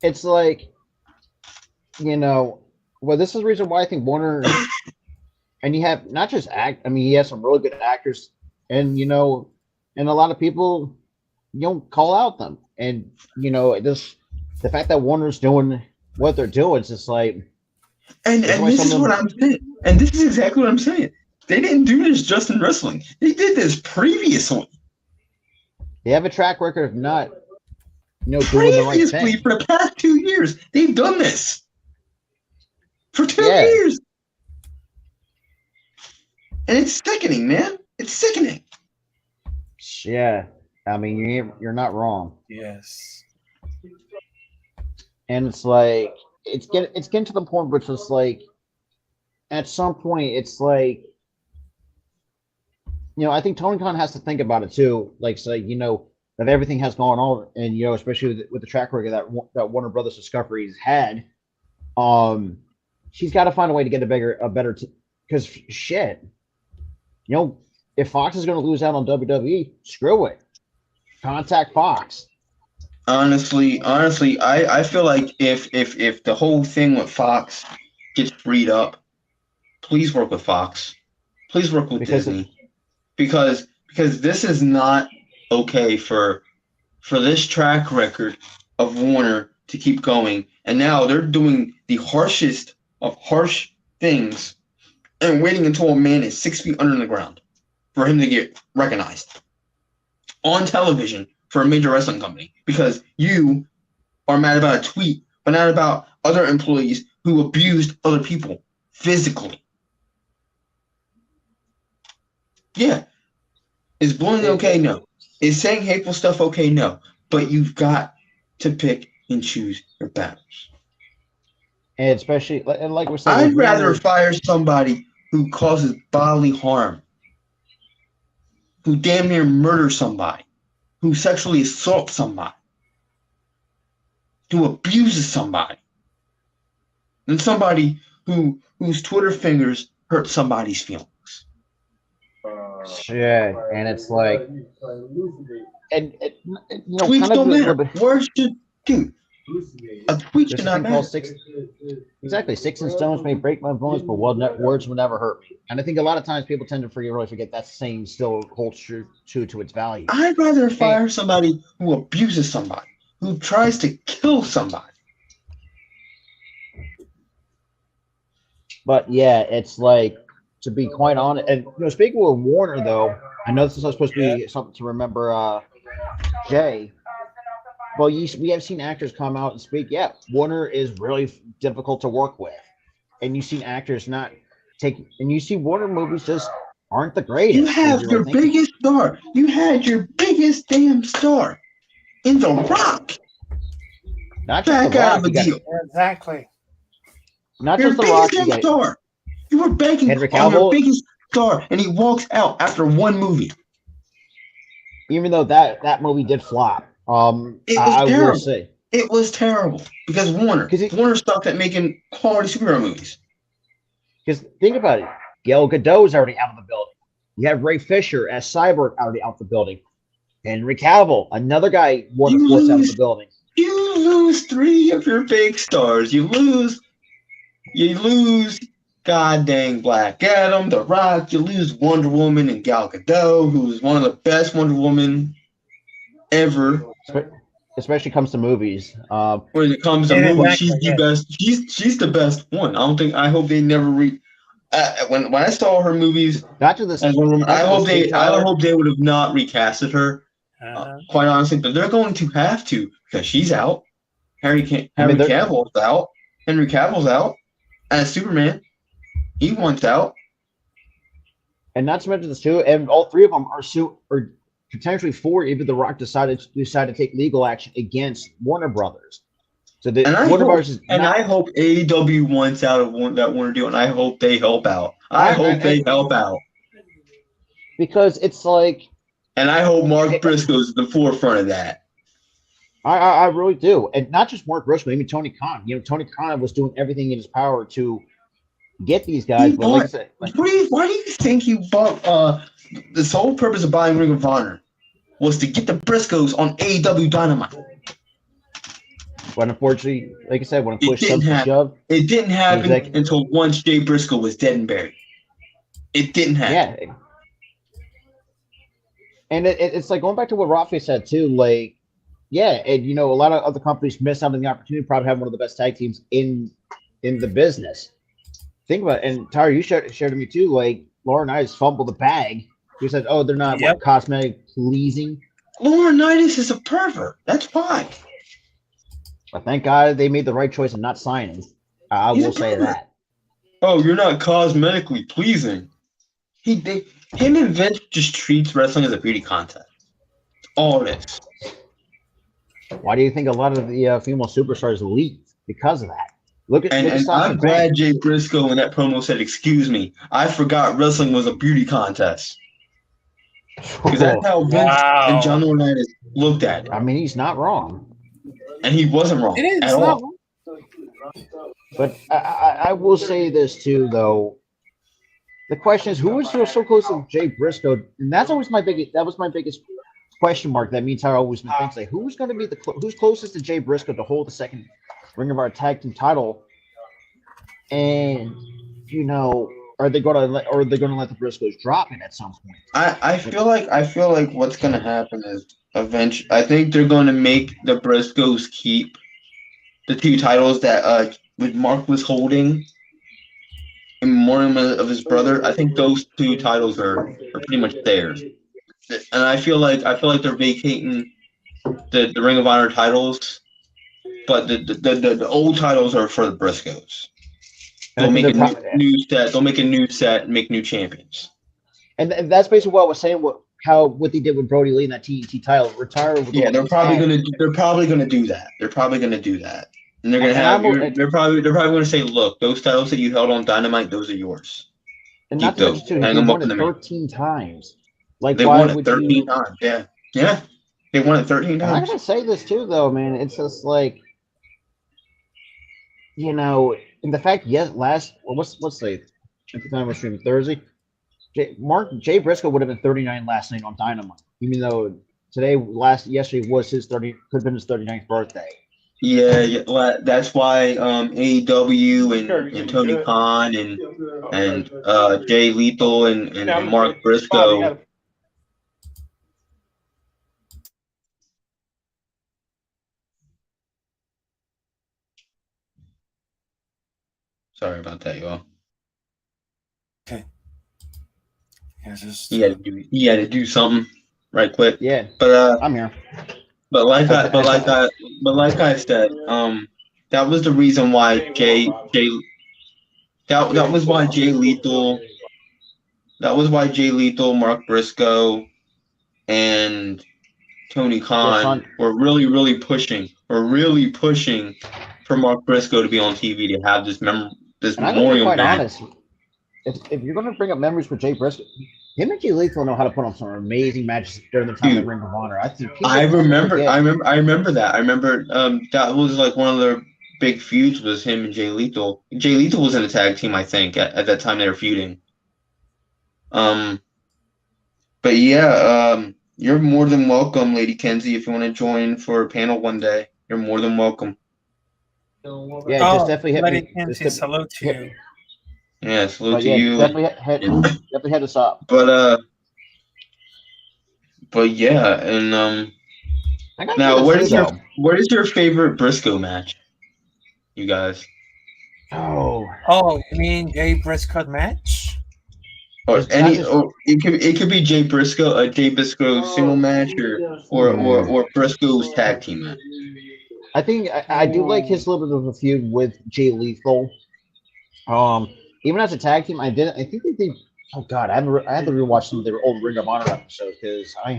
[SPEAKER 4] It's like, well, this is the reason why I think Warner, and you have not just he has some really good actors, and and a lot of people, call out them, and the fact that Warner's doing what they're doing, it's just like,
[SPEAKER 3] and this is what I'm saying, and this is exactly what I'm saying. They didn't do this just in wrestling. They did this previously.
[SPEAKER 4] They have a track record of not, doing the right thing.
[SPEAKER 3] For the past 2 years, they've done this. For 2
[SPEAKER 4] Yeah.
[SPEAKER 3] years. And it's sickening, man. It's sickening.
[SPEAKER 4] Yeah, you're not wrong.
[SPEAKER 5] Yes.
[SPEAKER 4] And it's like it's getting to the point where it's just like, at some point it's like, I think Tony Khan has to think about it too. Like, say, that everything has gone on, and especially with the track record that Warner Brothers Discovery's had, she's got to find a way to get a better because shit, if Fox is going to lose out on WWE, screw it, contact Fox.
[SPEAKER 3] Honestly, I feel like if the whole thing with Fox gets freed up, please work with Fox. Please work with Disney. because this is not okay for this track record of Warner to keep going. And now they're doing the harshest of harsh things and waiting until a man is 6 feet under the ground for him to get recognized on television for a major wrestling company because you are mad about a tweet, but not about other employees who abused other people physically. Yeah. Is bullying okay? No. Is saying hateful stuff okay? No. But you've got to pick and choose your battles.
[SPEAKER 4] And especially, and like we're saying,
[SPEAKER 3] I'd
[SPEAKER 4] with
[SPEAKER 3] rather
[SPEAKER 4] Warner-
[SPEAKER 3] fire somebody who causes bodily harm, who damn near murders somebody, who sexually assaults somebody, who abuses somebody, than somebody whose Twitter fingers hurt somebody's feelings.
[SPEAKER 4] Yeah, and it's like, and
[SPEAKER 3] Tweets
[SPEAKER 4] kind of
[SPEAKER 3] don't
[SPEAKER 4] a little
[SPEAKER 3] matter.
[SPEAKER 4] bit-
[SPEAKER 3] Words should, dude. A tweet
[SPEAKER 4] There's
[SPEAKER 3] should
[SPEAKER 4] a
[SPEAKER 3] not
[SPEAKER 4] thing called
[SPEAKER 3] matter.
[SPEAKER 4] six and stones may break my bones, but words will never hurt me. And I think a lot of times people tend to really forget that saying still holds true to its value.
[SPEAKER 3] I'd rather fire somebody who abuses somebody, who tries to kill somebody.
[SPEAKER 4] But yeah, it's like, to be quite honest, and speaking of Warner though, I know this is supposed to be something to remember, Jay. Well, we have seen actors come out and speak. Yeah, Warner is really difficult to work with, and you've seen actors not take, and you see Warner movies just aren't the greatest.
[SPEAKER 3] You have your biggest star. You had your biggest damn star in The Rock.
[SPEAKER 4] not just
[SPEAKER 3] Back
[SPEAKER 4] the
[SPEAKER 3] out
[SPEAKER 4] Rock,
[SPEAKER 3] of the
[SPEAKER 4] you got,
[SPEAKER 3] deal.
[SPEAKER 5] Exactly.
[SPEAKER 4] not
[SPEAKER 3] Your
[SPEAKER 4] just the
[SPEAKER 3] biggest
[SPEAKER 4] Rock. You
[SPEAKER 3] damn
[SPEAKER 4] got,
[SPEAKER 3] star. You were banking
[SPEAKER 4] Henry
[SPEAKER 3] on your
[SPEAKER 4] Cavill.
[SPEAKER 3] biggest star, and he walks out after one movie.
[SPEAKER 4] even though that movie did flop.
[SPEAKER 3] It was
[SPEAKER 4] I will
[SPEAKER 3] terrible.
[SPEAKER 4] say,
[SPEAKER 3] It was terrible because Warner stopped at making quality superhero movies.
[SPEAKER 4] because think about it, Gal Gadot's already out of the building. You have Ray Fisher as Cyborg already out the building. Henry Cavill, another guy, Warner forced out of the building.
[SPEAKER 3] You lose 3 of your big stars. You lose God dang Black Adam, The Rock. You lose Wonder Woman and Gal Gadot, who's one of the best Wonder Woman ever.
[SPEAKER 4] Especially comes to movies.
[SPEAKER 3] When it comes to
[SPEAKER 5] Yeah,
[SPEAKER 3] movies,
[SPEAKER 5] exactly,
[SPEAKER 3] she's the
[SPEAKER 5] yeah.
[SPEAKER 3] best. She's the best one. I hope they never when I saw her movies
[SPEAKER 4] Not to this.
[SPEAKER 3] as Wonder Woman, I hope they
[SPEAKER 4] Tyler.
[SPEAKER 3] would have not recasted her.
[SPEAKER 5] Uh-huh.
[SPEAKER 3] Quite honestly, but they're going to have to because she's out. Henry
[SPEAKER 4] they're-
[SPEAKER 3] Cavill's out. Henry Cavill's out as Superman. He wants out.
[SPEAKER 4] And not to mention this too, and all three of them are or potentially 4. Even The Rock decided to take legal action against Warner Brothers. So the
[SPEAKER 3] And I
[SPEAKER 4] Warner
[SPEAKER 3] hope,
[SPEAKER 4] Brothers is
[SPEAKER 3] and
[SPEAKER 4] not,
[SPEAKER 3] I hope AEW wants out of that Warner deal, and I hope they help out. I hope they help out,
[SPEAKER 4] because it's like
[SPEAKER 3] and I hope Mark Briscoe's at the forefront of that.
[SPEAKER 4] I really do, and not just Mark Briscoe, even Tony Khan. Tony Khan was doing everything in his power to get these guys.
[SPEAKER 3] He
[SPEAKER 4] But like I
[SPEAKER 3] bought-
[SPEAKER 4] said,
[SPEAKER 3] Why do you think he bought? The sole purpose of buying Ring of Honor was to get the Briscoes on AEW Dynamite.
[SPEAKER 4] but unfortunately, like I said, when push
[SPEAKER 3] didn't
[SPEAKER 4] comes to
[SPEAKER 3] happen.
[SPEAKER 4] shove,
[SPEAKER 3] It didn't happen
[SPEAKER 4] Exactly.
[SPEAKER 3] until once Jay Briscoe was dead and buried. It didn't happen.
[SPEAKER 4] yeah. And it's like going back to what Rafi said too, like, yeah, and a lot of other companies miss out on the opportunity to probably have one of the best tag teams in the business. Think about it, and Tyler, you shared to me too, like Laurinaitis fumbled the bag. You said, "Oh, they're not
[SPEAKER 5] Yep.
[SPEAKER 4] cosmetic pleasing,"
[SPEAKER 3] Laurinaitis is a pervert. That's why.
[SPEAKER 4] but thank God they made the right choice in not signing. I
[SPEAKER 3] He's a
[SPEAKER 4] will say
[SPEAKER 3] pervert.
[SPEAKER 4] that.
[SPEAKER 3] Oh, you're not cosmetically pleasing. Him and Vince just treats wrestling as a beauty contest. All it is.
[SPEAKER 4] Why do you think a lot of the female superstars leave because of that? Look at
[SPEAKER 3] And
[SPEAKER 4] Sasha
[SPEAKER 3] I'm
[SPEAKER 4] Banks.
[SPEAKER 3] glad Jay Briscoe in that promo said, "Excuse me, I forgot wrestling was a beauty contest." Because that's how Vince
[SPEAKER 5] Wow.
[SPEAKER 3] and John Laurinaitis looked at it,
[SPEAKER 4] I mean, he's not wrong.
[SPEAKER 3] and he wasn't wrong
[SPEAKER 5] It is
[SPEAKER 3] at
[SPEAKER 5] not.
[SPEAKER 3] all.
[SPEAKER 4] But I will say this too, though. The question is, who is so close to Jay Briscoe? And that's always my biggest. That was my biggest question mark. That means I always been thinking, like, who's going to be who's closest to Jay Briscoe to hold the second Ring of Honor Tag Team title? And are they going to let the Briscoes drop it at some point?
[SPEAKER 3] I feel like what's gonna happen is eventually I think they're gonna make the Briscoes keep the two titles that with Mark was holding in memoriam of his brother. I think those two titles are pretty much theirs. And I feel like they're vacating the Ring of Honor titles, but the old titles are for the Briscoes. They'll make a new set. They'll make a new set and make new champions.
[SPEAKER 4] And that's basically what I was saying. What they did with Brody Lee in that TNT title, retire. With
[SPEAKER 3] They're probably gonna do that. They're probably gonna do that, and they're gonna they're probably gonna say, look, those titles that you held on Dynamite, those are yours.
[SPEAKER 4] And not to mention, they won it 13 times. Like,
[SPEAKER 3] they won it 13 times. Yeah, they won it 13 times.
[SPEAKER 4] I'm gonna say this too, though, man. It's just like, and the fact, let's say at the time we're streaming Thursday, Jay Briscoe would have been 39 last night on Dynamite, even though yesterday was could have been his 39th birthday.
[SPEAKER 3] Yeah, that's why AEW and Tony Khan and Jay Lethal and Mark Briscoe. Sorry about that, y'all.
[SPEAKER 5] Okay. Yeah,
[SPEAKER 3] he had to do something right quick.
[SPEAKER 4] Yeah,
[SPEAKER 3] but
[SPEAKER 4] I'm here.
[SPEAKER 3] But like I said, that was the reason why that was why Jay Lethal, Mark Briscoe, and Tony Khan were really pushing for Mark Briscoe to be on TV to have this memorial
[SPEAKER 4] quite
[SPEAKER 3] match.
[SPEAKER 4] Honest, if you're going to bring up memories for Jay Briscoe, him and Jay Lethal know how to put on some amazing matches during the time of Ring of Honor. I remember that. I remember that was like one of their big feuds was him and Jay Lethal. Jay Lethal was in a tag team, I think, at that time they were feuding. But yeah, you're more than welcome, Lady Kenzie, if you want to join for a panel one day. You're more than welcome. Yeah, just definitely hit
[SPEAKER 5] Lady
[SPEAKER 4] me.
[SPEAKER 5] Kenzie, salute to you.
[SPEAKER 3] Yeah, salute to you.
[SPEAKER 4] Definitely head us up.
[SPEAKER 3] But yeah, and now what is your favorite Briscoe match? You guys?
[SPEAKER 4] Oh,
[SPEAKER 5] you mean Jay Briscoe match?
[SPEAKER 3] Or it could be Jay Briscoe, a Jay Briscoe single match, or Briscoe's tag team match.
[SPEAKER 4] I think I do like his little bit of a feud with Jay Lethal. Even as a tag team, I think they did. Oh God, I had to rewatch some of their old Ring of Honor episodes because I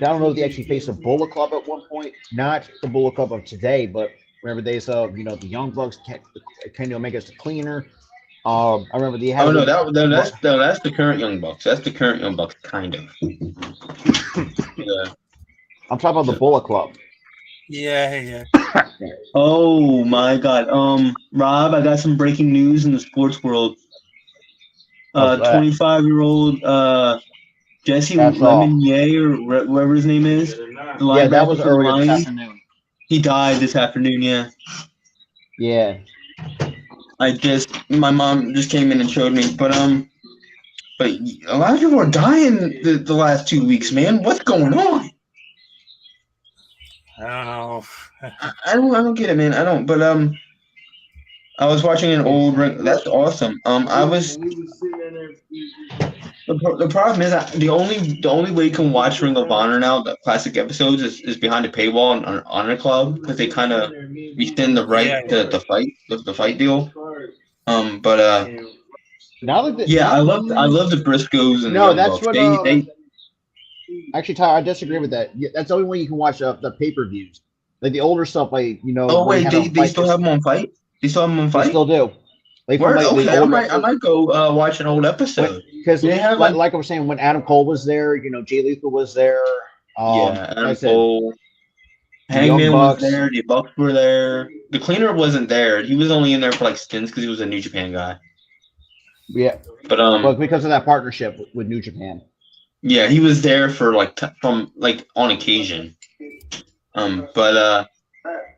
[SPEAKER 4] don't know if they actually faced a Bullet Club at one point. Not the Bullet Club of today, but remember they saw the Young Bucks, Kenny Omega's the Cleaner. I remember they had.
[SPEAKER 3] Oh no, that's the current Young Bucks. That's the current Young Bucks, kind of. Yeah.
[SPEAKER 4] I'm talking about the Bullet Club.
[SPEAKER 5] Yeah.
[SPEAKER 3] Oh my God. Rob, I got some breaking news in the sports world. 25-year-old Jesse Lemonier, or whatever his name is.
[SPEAKER 4] Yeah, that was earlier this afternoon.
[SPEAKER 3] He died this afternoon. Yeah. My mom just came in and showed me, but a lot of people are dying the last 2 weeks, man. What's going on?
[SPEAKER 5] I
[SPEAKER 3] I don't get it, man. I don't. But I was watching an old ring. That's awesome. The problem is that the only way you can watch Ring of Honor now, the classic episodes, is behind a paywall on Honor Club because they kind of rescind the right to fight the fight deal. But I love the Briscoes and
[SPEAKER 4] that's what. Actually, Tyler, I disagree with that. That's the only way you can watch the pay-per-views. Like the older stuff, like
[SPEAKER 3] Oh wait, they still have them on Fight? They still have them on Fight?
[SPEAKER 4] They still do.
[SPEAKER 3] I might go watch an old episode.
[SPEAKER 4] Because like I was saying, when Adam Cole was there, Jay Lethal was there.
[SPEAKER 3] Adam Cole. Hangman was there. The Bucks were there. The Cleaner wasn't there. He was only in there for like stints because he was a New Japan guy.
[SPEAKER 4] Yeah, but because of that partnership with New Japan.
[SPEAKER 3] Yeah, he was there for from on occasion. But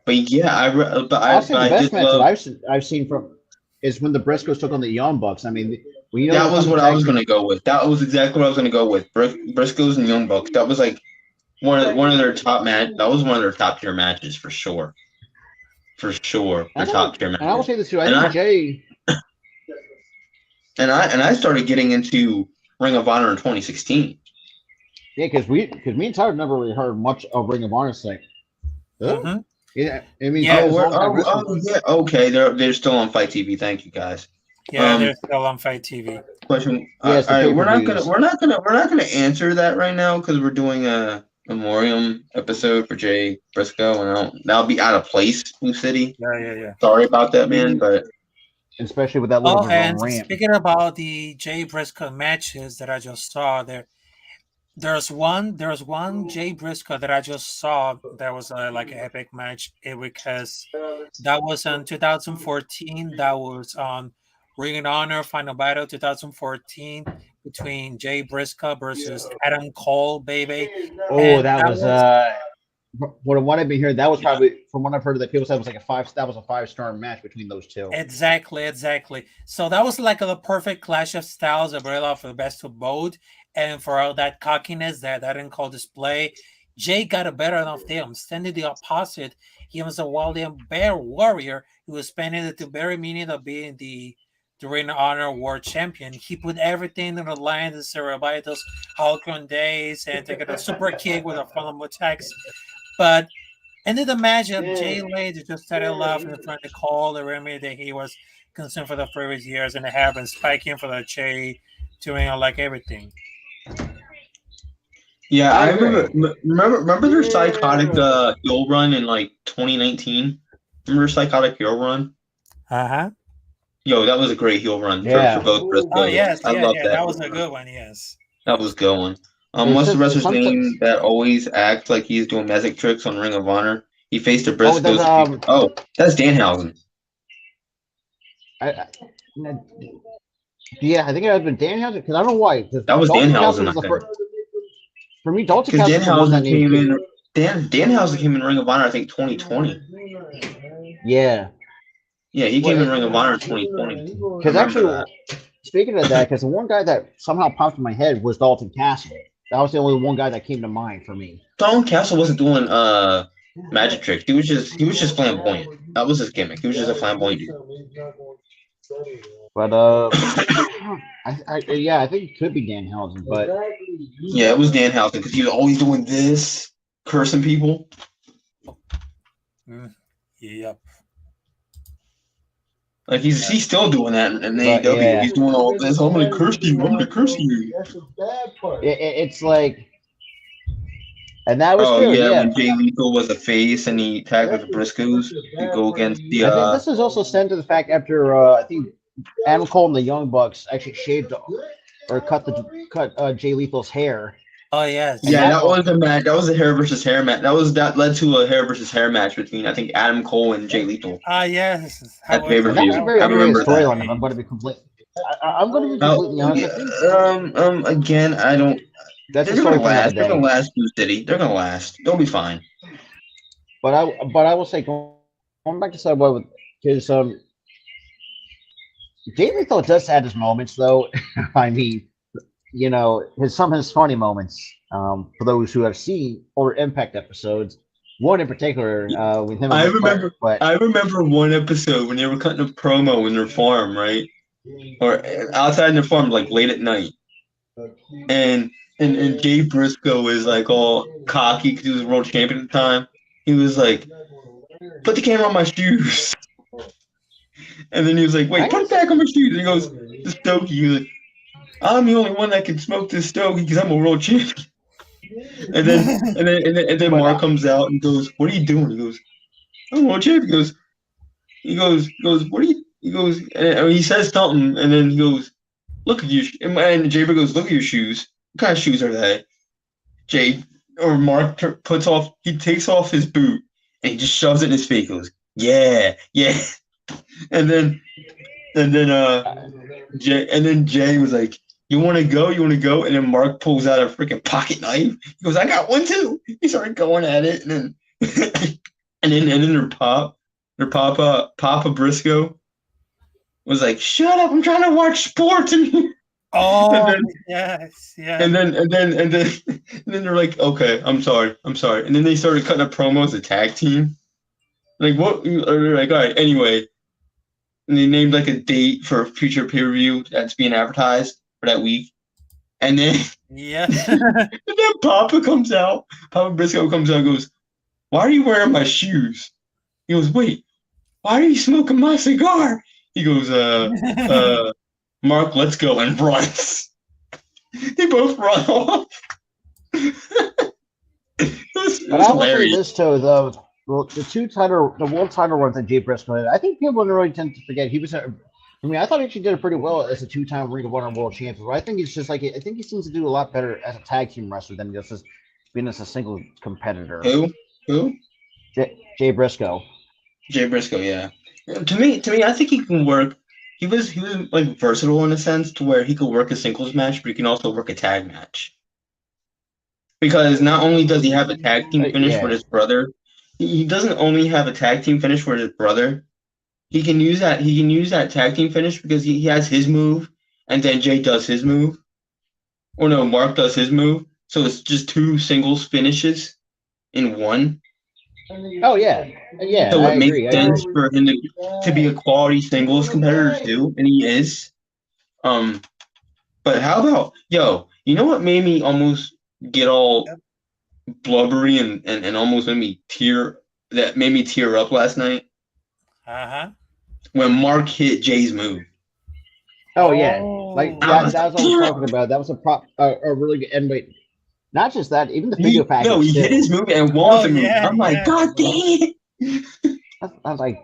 [SPEAKER 3] yeah,
[SPEAKER 4] the best match that I've seen from is when the Briscoes took on the Young Bucks. I mean, we know
[SPEAKER 3] That was what I was
[SPEAKER 4] going
[SPEAKER 3] gonna go with. That was exactly what I was gonna go with. Briscoes and Young Bucks. That was like one of their top match. That was one of their top tier matches for sure. For sure, their top tier
[SPEAKER 4] And I will
[SPEAKER 3] matches.
[SPEAKER 4] say this too. I
[SPEAKER 3] And
[SPEAKER 4] think
[SPEAKER 3] I-
[SPEAKER 4] Jay.
[SPEAKER 3] And I started getting into Ring of Honor in 2016.
[SPEAKER 4] Yeah, because me and Tyler never really heard much of Ring of Honor thing.
[SPEAKER 5] Mhm.
[SPEAKER 4] Yeah, I mean,
[SPEAKER 5] Yeah,
[SPEAKER 3] Yeah, okay. They're still on Fight TV. Thank you guys.
[SPEAKER 5] Yeah,
[SPEAKER 3] Um,
[SPEAKER 5] they're still on Fight TV.
[SPEAKER 3] Question.
[SPEAKER 4] Yeah, it's the
[SPEAKER 3] all right, we're
[SPEAKER 4] pay-per-views.
[SPEAKER 3] not gonna answer that right now because we're doing a memoriam episode for Jay Briscoe, and that'll be out of place, Blue City.
[SPEAKER 5] Yeah.
[SPEAKER 3] Sorry about that, man, but
[SPEAKER 4] especially with that little
[SPEAKER 5] Oh,
[SPEAKER 4] bit of
[SPEAKER 5] and
[SPEAKER 4] a rant.
[SPEAKER 5] speaking about the Jay Briscoe matches that I just saw there's one Jay Briscoe that I just saw that was like an epic match because that was in 2014. That was on Ring of Honor Final Battle 2014 between Jay Briscoe versus Adam Cole, baby.
[SPEAKER 4] Oh,
[SPEAKER 5] And
[SPEAKER 4] that was what I've been hearing. That was probably from what I've heard that people said was like that was a 5-star match between those two.
[SPEAKER 5] Exactly. So that was like a perfect clash of styles, a burial for the best of both. And for all that cockiness that didn't call display, Jay got a better of them, standing the opposite. He was a wild and bear warrior who was spending the very meaning of being the Ring of Honor World Champion. He put everything in the line to survive those Hulkling days and take a super kick with a front attacks. But ended the matchup, Jay Lane just started laughing in front of the call, the remedy that he was concerned for the previous years, and they have been spiking for the Jay, doing like everything.
[SPEAKER 3] yeah,
[SPEAKER 4] I
[SPEAKER 3] I
[SPEAKER 4] agree.
[SPEAKER 3] remember their psychotic heel run in like 2019. Remember their psychotic heel run?
[SPEAKER 5] Uh-huh.
[SPEAKER 3] Yo, that was a great heel run
[SPEAKER 4] Yeah.
[SPEAKER 3] for both Briscoes.
[SPEAKER 5] Oh, yes.
[SPEAKER 3] I love that.
[SPEAKER 5] That was a good one, yes.
[SPEAKER 3] That was good one.
[SPEAKER 4] It's
[SPEAKER 3] What's the
[SPEAKER 4] just
[SPEAKER 3] wrestler's
[SPEAKER 4] sometimes-
[SPEAKER 3] name that always acts like he's doing magic tricks on Ring of Honor? He faced the Briscoes.
[SPEAKER 4] that's,
[SPEAKER 3] That's Danhausen.
[SPEAKER 4] Yeah, I think it has been Danhausen because I don't know why.
[SPEAKER 3] That was Danhausen, I think.
[SPEAKER 4] For me, Dalton
[SPEAKER 3] Because
[SPEAKER 4] Castle was the one that
[SPEAKER 3] Danhausen came
[SPEAKER 4] named.
[SPEAKER 3] in. Danhausen came in Ring of Honor, I think 2020.
[SPEAKER 4] Yeah,
[SPEAKER 3] Yeah, he came in Ring of Honor in 2020.
[SPEAKER 4] because actually, speaking of that, because the one guy that somehow popped in my head was Dalton Castle. That was the only one guy that came to mind for me.
[SPEAKER 3] Dalton Castle wasn't doing magic tricks. He was just flamboyant. That was his gimmick. He was just a flamboyant dude.
[SPEAKER 4] But I think it could be Danhausen, but
[SPEAKER 3] Yeah, it was Danhausen because he was always doing this, cursing people.
[SPEAKER 5] Yep.
[SPEAKER 3] Like he's still doing that in
[SPEAKER 4] But,
[SPEAKER 3] AEW.
[SPEAKER 4] yeah.
[SPEAKER 3] He's doing all this. I'm gonna curse you. I'm gonna curse you.
[SPEAKER 4] it's like, and that was
[SPEAKER 3] Oh
[SPEAKER 4] true.
[SPEAKER 3] yeah,
[SPEAKER 4] Yeah,
[SPEAKER 3] when Jay Lethal was a face and he tagged with the Briscoes to go against the.
[SPEAKER 4] I think this is also stemmed to the fact after I think Adam Cole and the Young Bucks actually shaved or cut Jay Lethal's hair.
[SPEAKER 5] Oh, yes.
[SPEAKER 3] Yeah, that was a match. That was a hair versus hair match. That led to a hair versus hair match between I think Adam Cole and Jay Lethal.
[SPEAKER 5] Yes.
[SPEAKER 3] At
[SPEAKER 4] And
[SPEAKER 3] pay-per-view.
[SPEAKER 4] that was a very
[SPEAKER 3] I
[SPEAKER 4] underrated
[SPEAKER 3] remember that.
[SPEAKER 4] storyline. If I'm going to be I'm going to be completely honest. I think
[SPEAKER 3] Again, I don't.
[SPEAKER 4] that's
[SPEAKER 3] They're
[SPEAKER 4] the
[SPEAKER 3] gonna
[SPEAKER 4] story for another
[SPEAKER 3] last. They're gonna
[SPEAKER 4] day.
[SPEAKER 3] last. Blue City. They're gonna last. They'll be fine.
[SPEAKER 4] But I will say going back to Subway with because Jay Lethal does have his moments though. I mean, you know, some of his funny moments. For those who have seen older Impact episodes, one in particular with him.
[SPEAKER 3] I
[SPEAKER 4] and Ric Flair,
[SPEAKER 3] remember-
[SPEAKER 4] but
[SPEAKER 3] I remember one episode when they were cutting a promo in their farm, right? Or outside in their farm, like late at night. And Jay Briscoe was like all cocky because he was world champion at the time. He was like, "Put the camera on my shoes." And then he was like, "Wait, put it back on my shoes." And he goes, "The Stokey." He was like, "I'm the only one that can smoke this Stokey because I'm a world champion." And then Mark comes out and goes, "What are you doing?" He goes, "I'm a world champion." He goes, "What are you?" He goes, and he says something, and then he goes, "Look at you." And Jay goes, "Look at your shoes. What kind of shoes are they?" Mark he takes off his boot and he just shoves it in his face. He goes, "Yeah." And then Jay was like, "You want to go? You want to go?" And then Mark pulls out a freaking pocket knife. He goes, "I got one too." He started going at it, and then and then their Papa Briscoe. was like, "Shut up! I'm trying to watch sports."
[SPEAKER 5] Oh,
[SPEAKER 3] then-
[SPEAKER 5] yes, yeah.
[SPEAKER 3] And then they're like, "Okay, I'm sorry. And then they started cutting up promos as a tag team. Like what? They're like, all right, anyway. And they named like a date for a future pay-per-view that's being advertised for that week. And then
[SPEAKER 5] Yeah.
[SPEAKER 3] and then Papa Briscoe comes out and goes, "Why are you wearing my shoes?" He goes, "Wait, why are you smoking my cigar?" He goes, "Mark, let's go," and runs. They both run off. It
[SPEAKER 4] But
[SPEAKER 3] was
[SPEAKER 4] I will say
[SPEAKER 3] hilarious.
[SPEAKER 4] this too, though. The world title runs that Jay Briscoe had, I think people really tend to forget he was. I thought he actually did it pretty well as a 2-time Ring of Honor World Champion. But I think he's just like I think he seems to do a lot better as a tag team wrestler than just as being as a single competitor.
[SPEAKER 3] Who?
[SPEAKER 4] Jay Briscoe.
[SPEAKER 3] Jay Briscoe, yeah. To me, I think he can work. He was like versatile in a sense to where he could work a singles match, but he can also work a tag match. Because not only does he have a tag team finish
[SPEAKER 4] Yeah.
[SPEAKER 3] with his brother, he doesn't only have a tag team finish with his brother. He can use that tag team finish because he has his move, and then Jay does his move. Or no, Mark does his move. So it's just 2 singles finishes in one.
[SPEAKER 4] Oh yeah, yeah.
[SPEAKER 3] So
[SPEAKER 4] I
[SPEAKER 3] it makes
[SPEAKER 4] agree.
[SPEAKER 3] sense for him to be a quality singles competitor too, and he is. But how about you know what made me almost get all blubbery and almost made me tear up last night?
[SPEAKER 5] Uh-huh.
[SPEAKER 3] When Mark hit Jay's move.
[SPEAKER 4] Oh yeah,
[SPEAKER 5] Oh.
[SPEAKER 4] like that was what I was talking about. That was a really good end. Wait, not just that, even the video package.
[SPEAKER 3] He
[SPEAKER 4] too.
[SPEAKER 3] hit his move and won
[SPEAKER 5] Oh,
[SPEAKER 3] the move.
[SPEAKER 5] yeah,
[SPEAKER 3] I'm like,
[SPEAKER 5] yeah.
[SPEAKER 3] God dang it!
[SPEAKER 4] I was like,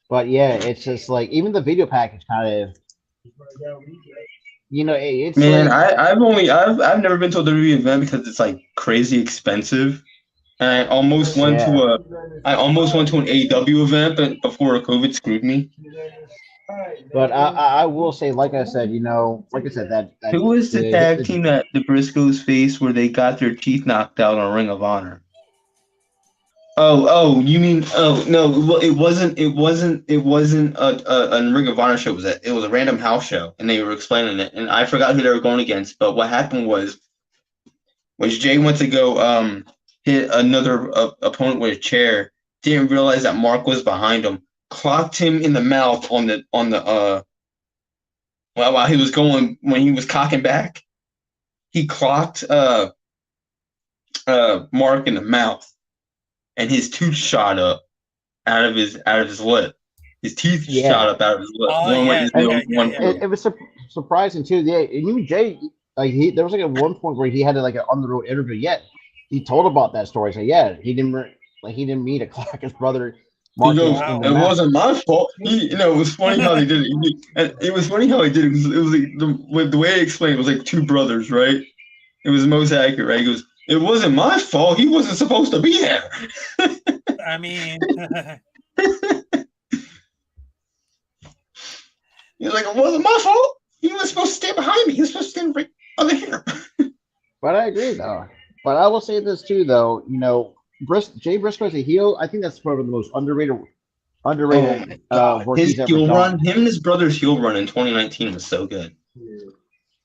[SPEAKER 4] but yeah, it's just like even the video package kind of, it's
[SPEAKER 3] Man,
[SPEAKER 4] like,
[SPEAKER 3] I've never been to a WWE event because it's like crazy expensive. And I almost went to an AEW event, but before COVID screwed me.
[SPEAKER 4] but I will say, like I said, that
[SPEAKER 3] Who was the tag team that the Briscoes faced where they got their teeth knocked out on Ring of Honor? Oh, you mean? Oh no, it wasn't a Ring of Honor show. It was a random house show, and they were explaining it, and I forgot who they were going against. But what happened was Jay went to go hit another opponent with a chair, didn't realize that Mark was behind him, clocked him in the mouth while he was going when he was cocking back. He clocked Mark in the mouth, and his tooth shot up out of his lip. His teeth shot up out of his lip.
[SPEAKER 5] Oh,
[SPEAKER 4] It was surprising too. Yeah, and even Jay, there was like at one point where he had like an on the road interview. Yet he told about that story. So yeah, he didn't mean to clock his brother. Mark
[SPEAKER 3] It
[SPEAKER 4] wasn't
[SPEAKER 3] my fault. It was funny how they did it. It was funny how he did it. It was like the way he explained it was like 2 brothers, right? It was the most accurate, right? He goes, "It wasn't my fault. He wasn't supposed to be there."
[SPEAKER 5] I mean,
[SPEAKER 3] He was like, "It wasn't my fault. He was supposed to stand behind me. He was supposed to stand right over here."
[SPEAKER 4] But I agree though. But I will say this too, though. Jay Briscoe as a heel, I think that's probably the most underrated. Work
[SPEAKER 3] His
[SPEAKER 4] he's ever
[SPEAKER 3] heel
[SPEAKER 4] done.
[SPEAKER 3] run, him and his brother's heel run in 2019 was so good.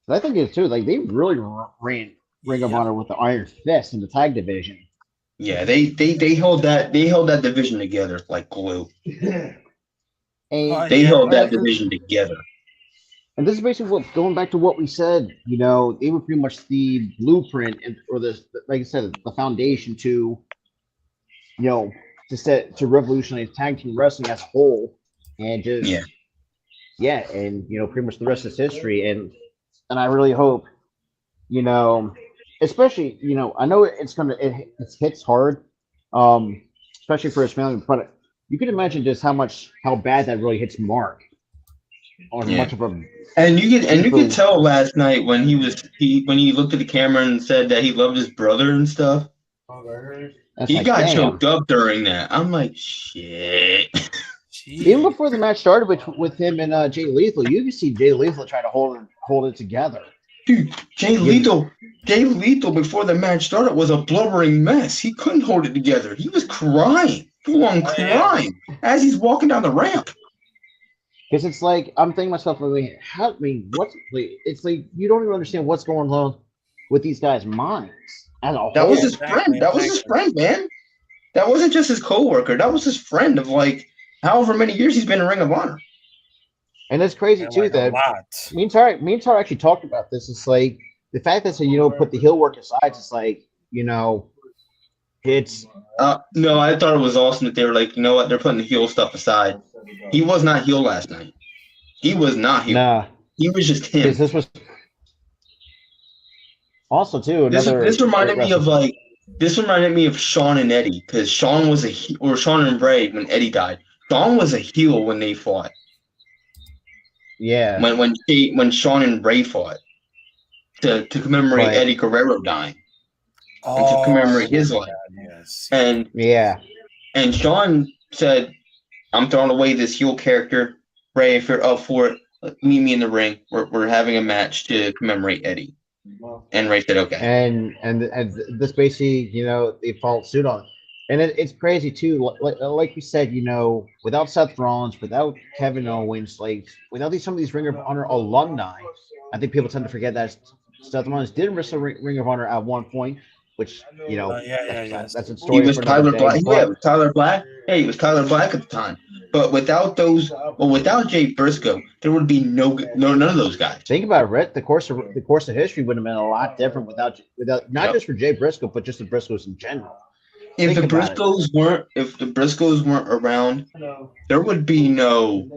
[SPEAKER 4] I think it's too. Like they really ran Ring of Honor with the iron fist in the tag division.
[SPEAKER 3] Yeah, they held that division together like glue.
[SPEAKER 4] And
[SPEAKER 3] They held that
[SPEAKER 4] and-
[SPEAKER 3] division together.
[SPEAKER 4] And this is basically going back to what we said. They were pretty much the blueprint or like I said, the foundation to revolutionize tag team wrestling as a whole, and just and pretty much the rest is history. And I really hope, especially I know it hits hard, especially for his family, but you can imagine just how bad that really hits Mark on much of a.
[SPEAKER 3] And you could tell last night when he looked at the camera and said that he loved his brother and stuff. He got choked up during that. I'm like, shit.
[SPEAKER 4] Even before the match started with him and Jay Lethal, you can see Jay Lethal try to hold it together.
[SPEAKER 3] Dude, Jay Lethal before the match started was a blubbering mess. He couldn't hold it together. He was crying, full on crying as he's walking down the ramp.
[SPEAKER 4] Because it's like I'm thinking to myself, like, how? I mean, what's like? It's like you don't even understand what's going on with these guys' minds as a
[SPEAKER 3] That was
[SPEAKER 4] whole.
[SPEAKER 3] his friend. That was his friend, man. That wasn't just his coworker. That was his friend of like however many years he's been in Ring of Honor.
[SPEAKER 4] And it's crazy
[SPEAKER 5] Yeah,
[SPEAKER 4] too
[SPEAKER 5] like a
[SPEAKER 4] that
[SPEAKER 5] lot.
[SPEAKER 4] me and Tara actually talked about this. It's like the fact that put the heel work aside. It's like it's
[SPEAKER 3] No, I thought it was awesome that they were like, you know what, they're putting the heel stuff aside. He was not heel last night. He was not heel.
[SPEAKER 4] nah.
[SPEAKER 3] He was just him.
[SPEAKER 4] Because this was also too another.
[SPEAKER 3] This reminded
[SPEAKER 4] great
[SPEAKER 3] me of
[SPEAKER 4] wrestler.
[SPEAKER 3] like this reminded me of Sean and Eddie because Sean was or Sean and Bray when Eddie died. Sean was a heel when they fought.
[SPEAKER 4] Yeah.
[SPEAKER 3] When Sean and Bray fought to commemorate
[SPEAKER 4] Right.
[SPEAKER 3] Eddie Guerrero dying and to
[SPEAKER 5] Oh,
[SPEAKER 3] commemorate his life.
[SPEAKER 5] yes.
[SPEAKER 4] Yeah.
[SPEAKER 3] And Sean said, "I'm throwing away this heel character. Bray, if you're up for it, meet me in the ring. We're having a match to commemorate Eddie." And Ray said, "Okay."
[SPEAKER 4] And this basically, they followed suit on. And it's crazy too. Like you said, without Seth Rollins, without Kevin Owens, like without some of these Ring of Honor alumni, I think people tend to forget that Seth Rollins did wrestle Ring of Honor at one point, which
[SPEAKER 5] Yes.
[SPEAKER 4] that's a
[SPEAKER 3] He
[SPEAKER 4] story
[SPEAKER 3] was
[SPEAKER 4] for another
[SPEAKER 3] Tyler
[SPEAKER 4] day.
[SPEAKER 3] Black. Yeah,
[SPEAKER 4] But
[SPEAKER 3] it was Tyler Black. Yeah, he was Tyler Black at the time. But without Jay Briscoe, there would be none of those guys.
[SPEAKER 4] think about it, Rhett. The course of history would have been a lot different without not
[SPEAKER 3] Yep.
[SPEAKER 4] just for Jay Briscoe, but just the Briscoes in general.
[SPEAKER 3] If the
[SPEAKER 4] Think about it.
[SPEAKER 3] Briscoes weren't around, there would be no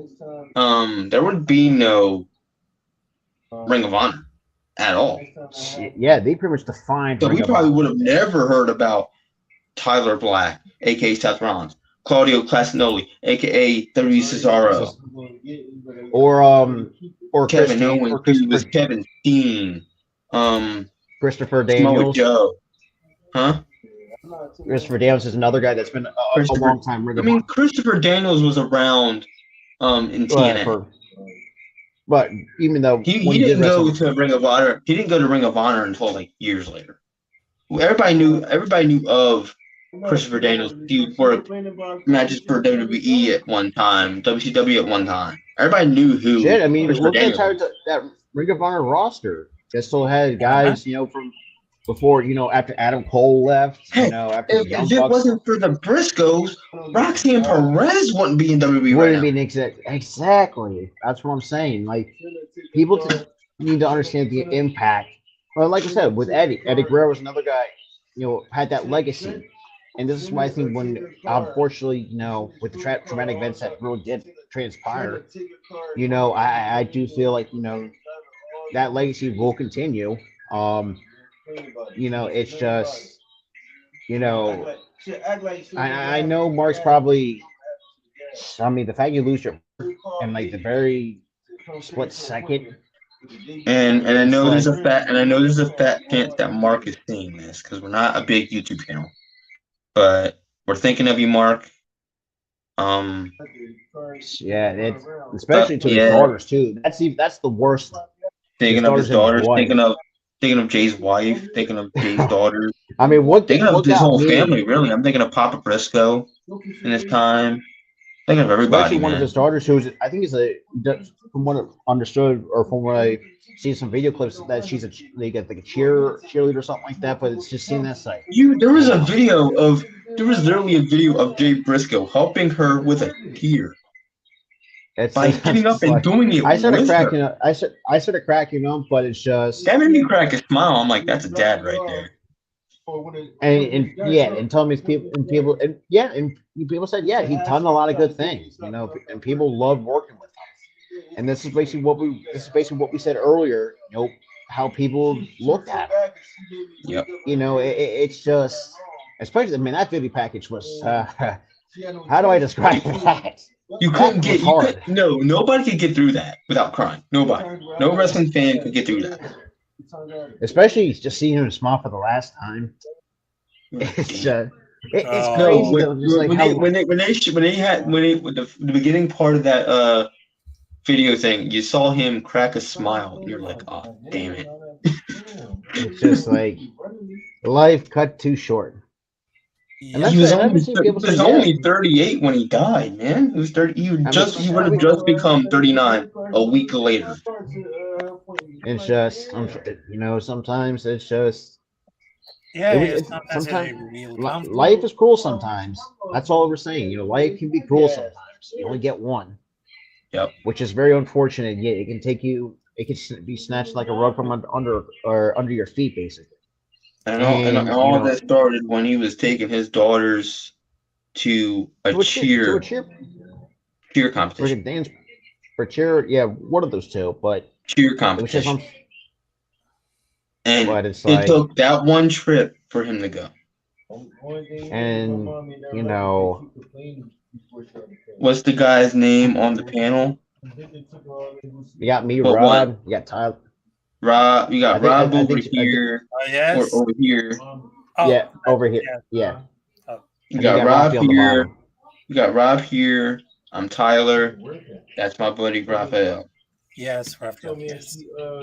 [SPEAKER 3] Ring of Honor at all.
[SPEAKER 4] Yeah, they pretty much defined.
[SPEAKER 3] So
[SPEAKER 4] Ring
[SPEAKER 3] we
[SPEAKER 4] of
[SPEAKER 3] probably
[SPEAKER 4] Honor.
[SPEAKER 3] would have never heard about Tyler Black, aka Seth Rollins, Claudio Castagnoli, aka W Cesaro,
[SPEAKER 4] or
[SPEAKER 3] Kevin
[SPEAKER 4] Christian,
[SPEAKER 3] Owens,
[SPEAKER 4] or
[SPEAKER 3] who was Kevin Steen,
[SPEAKER 4] Christopher
[SPEAKER 3] Samoa
[SPEAKER 4] Daniels.
[SPEAKER 3] Joe. Huh?
[SPEAKER 4] Christopher Daniels is another guy that's been a
[SPEAKER 3] Christopher-
[SPEAKER 4] long time Ring
[SPEAKER 3] I
[SPEAKER 4] of
[SPEAKER 3] mean,
[SPEAKER 4] Honor.
[SPEAKER 3] Christopher Daniels was around in TNA.
[SPEAKER 4] But even though
[SPEAKER 3] He
[SPEAKER 4] when did
[SPEAKER 3] didn't go
[SPEAKER 4] wrestle-
[SPEAKER 3] to Ring of Honor. He didn't go to Ring of Honor until like years later. Everybody knew of Christopher Daniels. He worked matches for WWE at one time, WCW at one time. Everybody knew who.
[SPEAKER 4] shit. I mean,
[SPEAKER 3] Christopher
[SPEAKER 4] look at
[SPEAKER 3] Daniels.
[SPEAKER 4] that Ring of Honor roster that still had guys, from before, after Adam Cole left,
[SPEAKER 3] Heck,
[SPEAKER 4] after the Young
[SPEAKER 3] If it
[SPEAKER 4] Bucks.
[SPEAKER 3] wasn't for the Briscoes, Roxanne Perez wouldn't be in WWE right
[SPEAKER 4] Wouldn't
[SPEAKER 3] now.
[SPEAKER 4] be an exactly. That's what I'm saying. Like people need to understand the impact. Well, like I said, with Eddie Guerrero was another guy, had that legacy. And this is why I think when, unfortunately, with the traumatic events that really did transpire, I do feel like, that legacy will continue. It's just, I know Mark's probably, I mean, the fact you lose your in like the very split second.
[SPEAKER 3] And I know there's a fat chance that Mark is seeing this because we're not a big YouTube channel, but we're thinking of you, Mark.
[SPEAKER 4] Yeah, it's especially to his daughters too. That's the worst.
[SPEAKER 3] Thinking of his daughters, thinking of Jay's wife, thinking of Jay's daughters,
[SPEAKER 4] I mean,
[SPEAKER 3] thinking of his
[SPEAKER 4] got
[SPEAKER 3] whole
[SPEAKER 4] me-
[SPEAKER 3] family. Really, I'm thinking of Papa Briscoe in his time. Thinking of everybody,
[SPEAKER 4] Especially one of
[SPEAKER 3] man.
[SPEAKER 4] his daughters, who's I think is from what I understood or from what I see some video clips that she's they get like a cheerleader or something like that. But it's just seeing that site.
[SPEAKER 3] There was literally a video of Jay Briscoe helping her with a tear
[SPEAKER 4] It's
[SPEAKER 3] by getting up and doing it.
[SPEAKER 4] I started
[SPEAKER 3] with
[SPEAKER 4] cracking
[SPEAKER 3] her.
[SPEAKER 4] up. I started cracking up, but it's just
[SPEAKER 3] That made me crack a smile. I'm like, that's a dad right there.
[SPEAKER 4] and telling me people said he done a lot of good things, and people love working with him. And this is basically what we said earlier, how people looked at him.
[SPEAKER 3] Yep.
[SPEAKER 4] It's just, especially, I mean, that video package was how do I describe that?
[SPEAKER 3] Nobody could get through that without crying. Nobody. No wrestling fan could get through that.
[SPEAKER 4] Especially just seeing him smile for the last time. It's
[SPEAKER 3] No,
[SPEAKER 4] crazy. though, just like how-
[SPEAKER 3] when the beginning part of that video thing, you saw him crack a smile, and you're like, oh, damn it.
[SPEAKER 4] It's just like life cut too short. And that's
[SPEAKER 3] He was
[SPEAKER 4] I haven't
[SPEAKER 3] only
[SPEAKER 4] seen people
[SPEAKER 3] he was
[SPEAKER 4] say
[SPEAKER 3] only 38 when he died, man. He was 30. He would he would have just become 39 a week later.
[SPEAKER 4] It's just, sometimes it's just,
[SPEAKER 5] Yeah,
[SPEAKER 4] it's
[SPEAKER 5] sometimes
[SPEAKER 4] sometimes
[SPEAKER 5] it's really
[SPEAKER 4] life is cruel sometimes. That's all we're saying. Life can be cruel sometimes. You only get one.
[SPEAKER 3] Yep.
[SPEAKER 4] Which is very unfortunate. Yeah, it can be snatched like a rug from under your feet, basically.
[SPEAKER 3] And all that started when he was taking his daughters to a cheer competition.
[SPEAKER 4] Dance for cheer. Yeah, one of those two, but
[SPEAKER 3] Cheer
[SPEAKER 4] it was
[SPEAKER 3] competition.
[SPEAKER 4] just
[SPEAKER 3] And
[SPEAKER 4] but it's
[SPEAKER 3] it
[SPEAKER 4] like,
[SPEAKER 3] took that one trip for him to go.
[SPEAKER 4] and
[SPEAKER 3] What's the guy's name on the panel?
[SPEAKER 4] you got me,
[SPEAKER 3] What
[SPEAKER 4] Rob,
[SPEAKER 3] one?
[SPEAKER 4] you got Tyler.
[SPEAKER 3] Rob, you got Rob over here
[SPEAKER 5] Oh, yes.
[SPEAKER 3] or over here.
[SPEAKER 5] Oh,
[SPEAKER 4] Yeah, over here.
[SPEAKER 5] yeah.
[SPEAKER 4] Yeah.
[SPEAKER 3] You
[SPEAKER 4] And
[SPEAKER 3] got Rob
[SPEAKER 4] Rafi on the
[SPEAKER 3] here.
[SPEAKER 4] bottom.
[SPEAKER 3] You got Rob here. I'm Tyler. That's my buddy Raphael.
[SPEAKER 5] Yes, Raphael. Yes.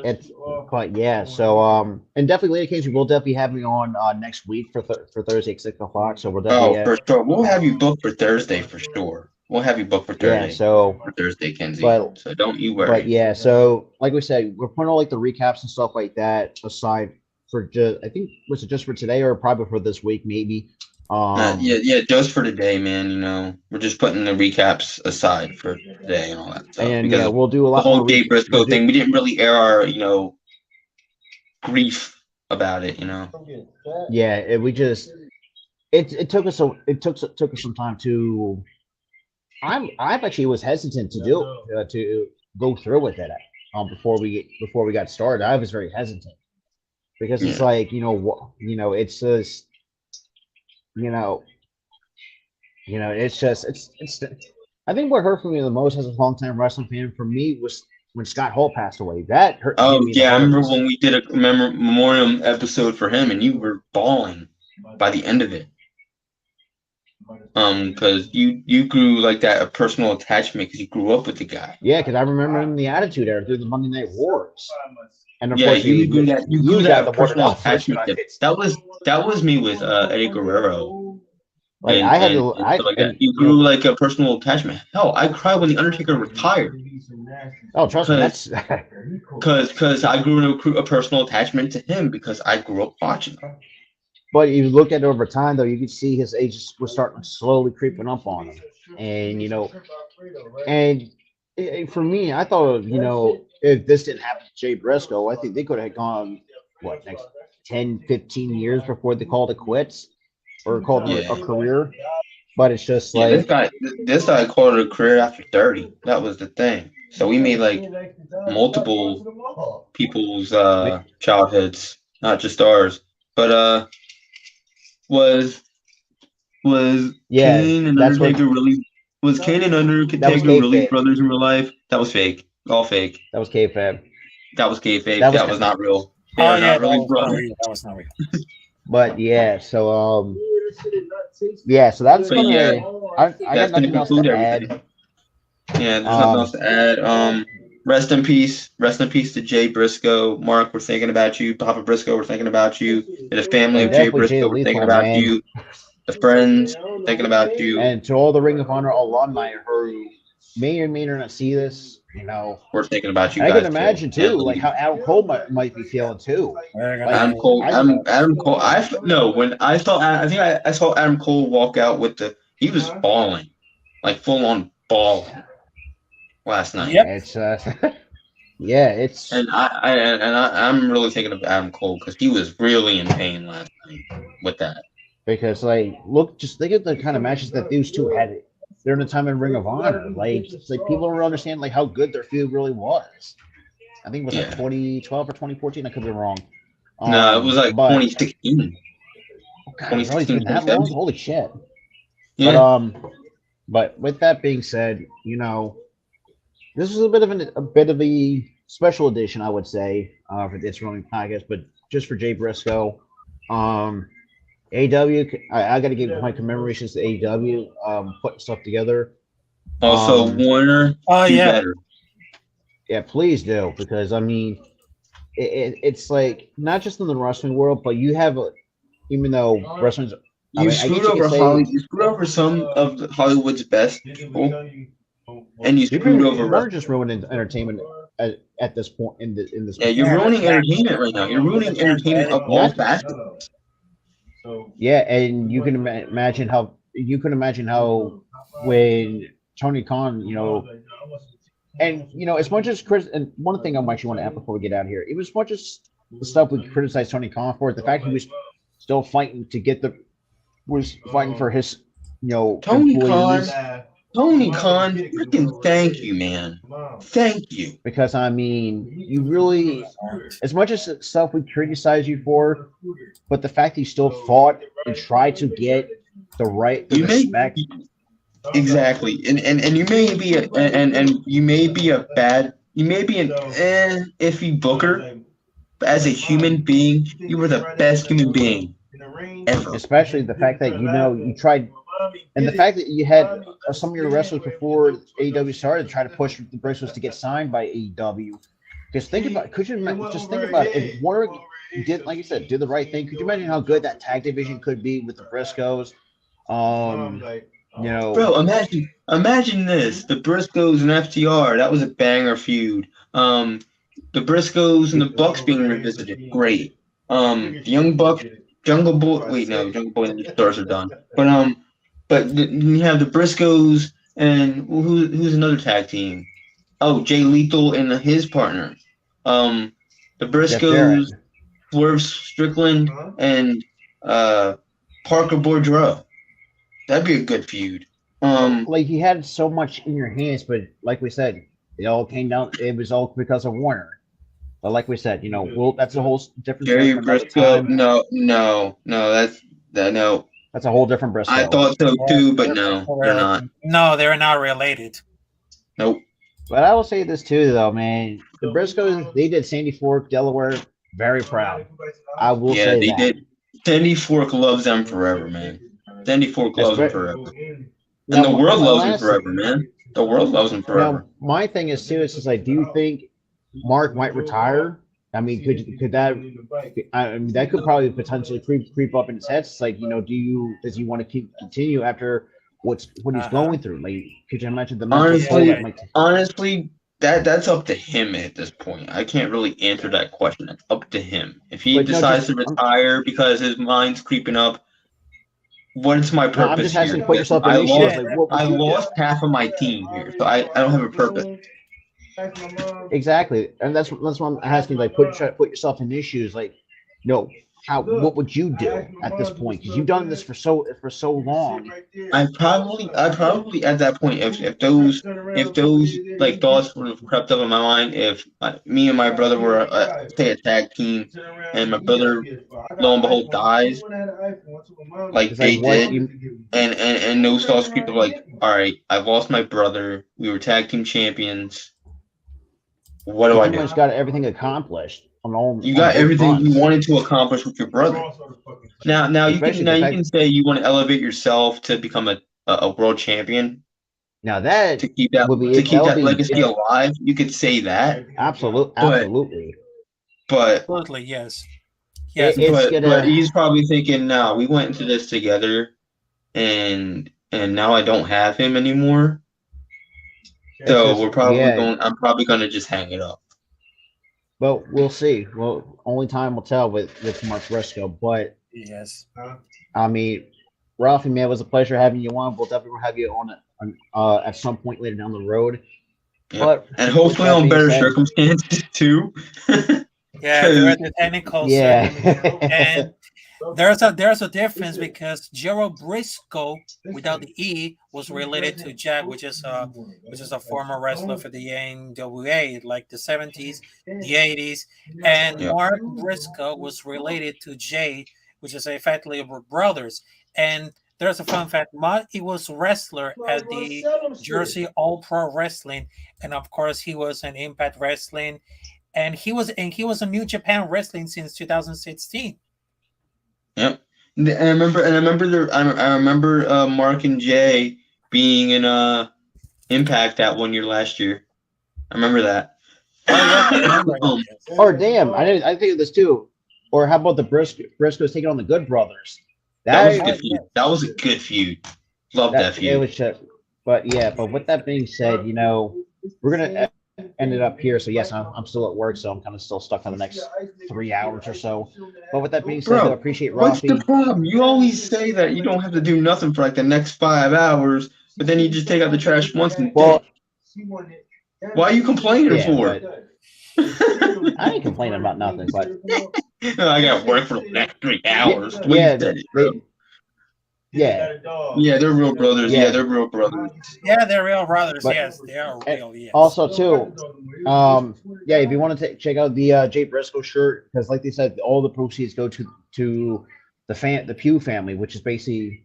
[SPEAKER 4] It's quite So and definitely later case we will definitely have you on next week for Thursday at 6 o'clock. So we're definitely
[SPEAKER 3] Oh, for sure. We'll have you booked for Thursday for sure. We'll have you booked for Thursday.
[SPEAKER 4] yeah. So
[SPEAKER 3] For Thursday, Kenzie.
[SPEAKER 4] but-
[SPEAKER 3] So don't you worry.
[SPEAKER 4] but yeah, so like we said, we're putting all like the recaps and stuff like that aside for just I think was it just for today or probably for this week maybe.
[SPEAKER 3] Yeah, just for today, man. We're just putting the recaps aside for today and all that stuff.
[SPEAKER 4] And
[SPEAKER 3] because
[SPEAKER 4] yeah, we'll do a
[SPEAKER 3] the
[SPEAKER 4] lot
[SPEAKER 3] whole
[SPEAKER 4] more.
[SPEAKER 3] Jay Briscoe thing, we didn't really air our, grief about it.
[SPEAKER 4] Yeah, we just it took us took us some time to. I've actually was hesitant to go through with it before we got started. I was very hesitant because it's
[SPEAKER 3] Yeah.
[SPEAKER 4] like it's just it's just it's. I think what hurt for me the most as a longtime wrestling fan for me was when Scott Hall passed away. That hurt.
[SPEAKER 3] Oh
[SPEAKER 4] hit me the
[SPEAKER 3] yeah, I remember
[SPEAKER 4] hardest.
[SPEAKER 3] when we did a memoriam episode for him, and you were bawling by the end of it. Because you grew like that a personal attachment because you grew up with the guy.
[SPEAKER 4] Yeah, because I remember him in the Attitude Era through the Monday Night Wars. And
[SPEAKER 3] Yeah,
[SPEAKER 4] unfortunately,
[SPEAKER 3] you grew that
[SPEAKER 4] got the
[SPEAKER 3] personal
[SPEAKER 4] word out first,
[SPEAKER 3] attachment.
[SPEAKER 4] but
[SPEAKER 3] That was me with Eddie Guerrero.
[SPEAKER 4] Like,
[SPEAKER 3] And-
[SPEAKER 4] I had
[SPEAKER 3] and
[SPEAKER 4] to.
[SPEAKER 3] stuff like that. You grew like a personal attachment. Hell, I cried when the Undertaker retired
[SPEAKER 4] Oh, trust me,
[SPEAKER 3] Cause-
[SPEAKER 4] that's.
[SPEAKER 3] because I grew a personal attachment to him because I grew up watching him.
[SPEAKER 4] But you look at it over time, though, you could see his age was starting slowly creeping up on him, and for me, I thought if this didn't happen to Jay Briscoe, I think they could have gone next 10, 15 years before they called it quits or called it a career. But it's just
[SPEAKER 3] Yeah,
[SPEAKER 4] like
[SPEAKER 3] this guy called it a career after 30. That was the thing. So we made like multiple people's childhoods, not just ours. But was
[SPEAKER 4] Yeah,
[SPEAKER 3] Kane and
[SPEAKER 4] that's what-
[SPEAKER 3] Undertaker really was Kane and
[SPEAKER 4] That was
[SPEAKER 3] Undertaker really
[SPEAKER 4] kayfabe.
[SPEAKER 3] brothers in real life? That was fake. All fake.
[SPEAKER 4] that was kayfabe.
[SPEAKER 3] That was kayfabe.
[SPEAKER 4] That
[SPEAKER 3] That
[SPEAKER 4] was-
[SPEAKER 3] was not real. They
[SPEAKER 5] Oh,
[SPEAKER 3] are
[SPEAKER 5] yeah,
[SPEAKER 3] not really
[SPEAKER 5] that
[SPEAKER 3] brothers.
[SPEAKER 5] was not real.
[SPEAKER 4] But yeah, so so that's
[SPEAKER 3] But
[SPEAKER 4] gonna.
[SPEAKER 3] yeah,
[SPEAKER 4] I
[SPEAKER 3] that's
[SPEAKER 4] got
[SPEAKER 3] gonna
[SPEAKER 4] nothing else
[SPEAKER 3] conclude
[SPEAKER 4] to
[SPEAKER 3] everything.
[SPEAKER 4] add.
[SPEAKER 3] Yeah, there's nothing else to add. Rest in peace. Rest in peace to Jay Briscoe. Mark, we're thinking about you. Papa Briscoe, we're thinking about you. The family of Jay
[SPEAKER 4] Definitely Jay
[SPEAKER 3] Briscoe, we're thinking
[SPEAKER 4] Lethal,
[SPEAKER 3] about
[SPEAKER 4] man.
[SPEAKER 3] you. The friends, thinking about you.
[SPEAKER 4] And to all the Ring of Honor alumni who may or may not see this,
[SPEAKER 3] We're thinking about you
[SPEAKER 4] I
[SPEAKER 3] guys.
[SPEAKER 4] can imagine too, like how Adam Cole might be feeling too.
[SPEAKER 5] We're
[SPEAKER 4] Like,
[SPEAKER 3] Adam Cole.
[SPEAKER 4] I-
[SPEAKER 3] Adam Cole. When I saw, I think I saw Adam Cole walk out with he was bawling, like full on bawling last night.
[SPEAKER 5] Yep.
[SPEAKER 4] It's yeah, it's
[SPEAKER 3] And I'm really thinking of Adam Cole because he was really in pain last night with that.
[SPEAKER 4] because just think of the kind of matches that these two had during the time in Ring of Honor. Like it's like people don't understand like how good their feud really was. I think it was like
[SPEAKER 3] Yeah.
[SPEAKER 4] 2012 or 2014. I could be wrong.
[SPEAKER 3] No, it was like
[SPEAKER 4] but-
[SPEAKER 3] 2016.
[SPEAKER 4] God, it's really been that
[SPEAKER 3] 2016,
[SPEAKER 4] long? Holy shit.
[SPEAKER 3] Yeah.
[SPEAKER 4] But with that being said, this was a bit of a special edition, I would say, for this running podcast, but just for Jay Briscoe. AW, I got to give my commemorations to AW, putting stuff together.
[SPEAKER 3] Also, Warner.
[SPEAKER 5] Oh,
[SPEAKER 3] do
[SPEAKER 5] yeah.
[SPEAKER 3] better.
[SPEAKER 4] Yeah, please do, because I mean, it's like not just in the wrestling world, but you have, even though wrestling's I
[SPEAKER 3] You
[SPEAKER 4] mean, I
[SPEAKER 3] screwed
[SPEAKER 4] guess you
[SPEAKER 3] over
[SPEAKER 4] could say
[SPEAKER 3] You screwed over some of Hollywood's best people, and you
[SPEAKER 4] you
[SPEAKER 3] screwed over
[SPEAKER 4] Warner just ruined entertainment at this point in this.
[SPEAKER 3] Yeah, you're
[SPEAKER 5] Yeah,
[SPEAKER 3] ruining
[SPEAKER 5] exactly.
[SPEAKER 3] entertainment right now. You're ruining entertainment of all facets.
[SPEAKER 4] Yeah, and you can imagine how when Tony Khan, and as much as Chris, and one thing I actually want to add before we get out of here, even as much as the stuff we criticize Tony Khan for, the fact he was still fighting for his,
[SPEAKER 3] Tony
[SPEAKER 4] employees.
[SPEAKER 3] Tony Khan, freaking thank you, man. Thank you.
[SPEAKER 4] Because I mean, you really, as much as stuff we criticize you for, but the fact that you still fought and tried to get the
[SPEAKER 3] You may
[SPEAKER 4] respect.
[SPEAKER 3] exactly, and you may be you may be an iffy booker, but as a human being, you were the best human being ever.
[SPEAKER 4] Especially the fact that you tried, and the fact that you had some of your wrestlers before AEW started try to push the Briscoes to get signed by AEW. Because think about if Warner did, like you said, do the right thing. Could you imagine how good that tag division could be with the Briscoes?
[SPEAKER 3] Bro, imagine this: the Briscoes and FTR. That was a banger feud. The Briscoes and the Bucks being revisited, great. The Young Bucks, Jungle Boy. Wait, no, Jungle Boy and the Stars are done. But you have the Briscoes and who's another tag team? Oh, Jay Lethal and his partner. The Briscoes, Swerve Strickland, and Parker Boudreaux. That'd be a good feud.
[SPEAKER 4] Like he had so much in your hands, but like we said, it all came down. It was all because of Warner. But like we said, that's a whole different.
[SPEAKER 3] Jerry Briscoe. No.
[SPEAKER 4] That's a whole different Briscoe.
[SPEAKER 3] I thought so too, but no, they're not.
[SPEAKER 5] No, they're not related.
[SPEAKER 3] Nope.
[SPEAKER 4] But I will say this too, though, man. The Briscoes, they did Sandy Fork, Delaware, very proud. I will say that.
[SPEAKER 3] Yeah, they did. Sandy Fork loves them forever, man. Sandy Fork loves them forever. And the world loves them forever, man. The world loves them forever.
[SPEAKER 4] Now, my thing is too, is like, do you think Mark might retire? I mean, could that? I mean, that could probably potentially creep up in his head. It's like, does he want to continue after what he's going through? Like, could you imagine the
[SPEAKER 3] honestly, that's up to him at this point. I can't really answer that question. It's up to him. If he decides to retire because his mind's creeping up, what's my purpose? I'm just asking, put yourself in I lost half of my team here, so I don't have a purpose.
[SPEAKER 4] Exactly, and that's what I'm asking. Like, put yourself in issues. Like, what would you do at this point? Because you've done this for so long.
[SPEAKER 3] I probably at that point, if those like thoughts would have crept up in my mind, if me and my brother were say a tag team, and my brother lo and behold dies, like they did, and those thoughts creep up, like, all right, I've lost my brother. We were tag team champions. What do I do?
[SPEAKER 4] You got everything accomplished.
[SPEAKER 3] You got everything you wanted to accomplish with your brother. Now you can say you want to elevate yourself to become a world champion.
[SPEAKER 4] Now that
[SPEAKER 3] to keep that legacy alive, you could say that.
[SPEAKER 4] Absolutely.
[SPEAKER 3] But
[SPEAKER 5] absolutely, yes.
[SPEAKER 3] But he's probably thinking, no, we went into this together, and now I don't have him anymore. So I'm probably going to just hang it up.
[SPEAKER 4] Well, we'll see. Well, only time will tell with Mark Briscoe. But
[SPEAKER 5] yes,
[SPEAKER 4] I mean, Ralphie, man, it was a pleasure having you on. We'll definitely have you on at some point later down the road.
[SPEAKER 3] Yep. But and hopefully on better circumstances too.
[SPEAKER 5] Yeah, there are the technicals.
[SPEAKER 4] Yeah,
[SPEAKER 5] and there's a difference because Gerald Briscoe without the E was related to Jack, which is a former wrestler for the NWA, like the 70s, the 80s, and Mark Briscoe was related to Jay, which is effectively brothers. And there's a fun fact: he was wrestler at the Jersey All Pro Wrestling, and of course he was in Impact Wrestling, and he was in New Japan Wrestling since 2016.
[SPEAKER 3] Yep, and I remember Mark and Jay being in Impact that 1 year last year. I remember that.
[SPEAKER 4] Or damn, I think of this too. Or how about the Briscoes taking on the Good Brothers?
[SPEAKER 3] That was a
[SPEAKER 4] That,
[SPEAKER 3] good feud. That was a good feud. Love that
[SPEAKER 4] it
[SPEAKER 3] feud.
[SPEAKER 4] was just, but yeah, but with that being said, we're gonna end it up here. So yes, I'm still at work, so I'm kind of still stuck on the next 3 hours or so. But with that being said,
[SPEAKER 3] Bro,
[SPEAKER 4] I appreciate
[SPEAKER 3] What's the
[SPEAKER 4] Rafi.
[SPEAKER 3] problem? You always say that you don't have to do nothing for like the next 5 hours, but then you just take out the trash once and
[SPEAKER 4] Well,
[SPEAKER 3] why are you complaining
[SPEAKER 4] yeah,
[SPEAKER 3] for?
[SPEAKER 4] but I ain't complaining about nothing. But
[SPEAKER 3] I got work for the next 3 hours. The way
[SPEAKER 4] yeah,
[SPEAKER 3] you said it, bro.
[SPEAKER 4] yeah,
[SPEAKER 3] Yeah, they're real brothers.
[SPEAKER 4] Yeah.
[SPEAKER 3] Yeah, they're real brothers.
[SPEAKER 5] Yeah, they're real brothers.
[SPEAKER 4] But-
[SPEAKER 5] Yes, they are real. Yes.
[SPEAKER 4] Also, too, yeah, if you want to check out the Jay Briscoe shirt, because like they said, all the proceeds go to the Pugh family, which is basically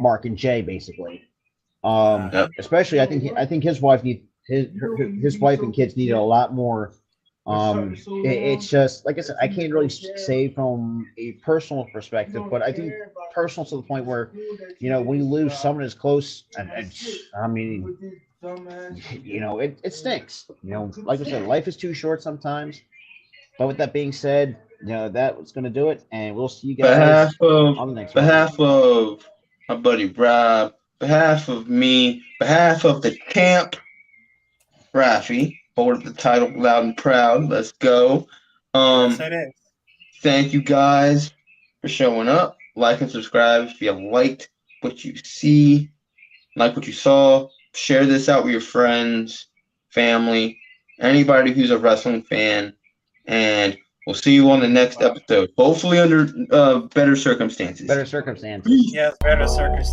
[SPEAKER 4] Mark and Jay basically.
[SPEAKER 3] Yep.
[SPEAKER 4] Especially, I think his wife his wife and kids needed a lot more. It's just like I said, I can't really say from a personal perspective, but I think personal to the point where when you lose someone as close, and I mean, it stinks. Like I said, life is too short sometimes. But with that being said, that was going to do it, and we'll see you guys on the next one.
[SPEAKER 3] Behalf of my buddy Rob, behalf of me, behalf of the champ, Rafi, hold up the title loud and proud. Let's go.
[SPEAKER 5] Yes, it is.
[SPEAKER 3] Thank you guys for showing up. Like and subscribe if you liked what you see, like what you saw. Share this out with your friends, family, anybody who's a wrestling fan, and we'll see you on the next episode. Hopefully under better circumstances.
[SPEAKER 4] Better circumstances.
[SPEAKER 5] Yes, better circus.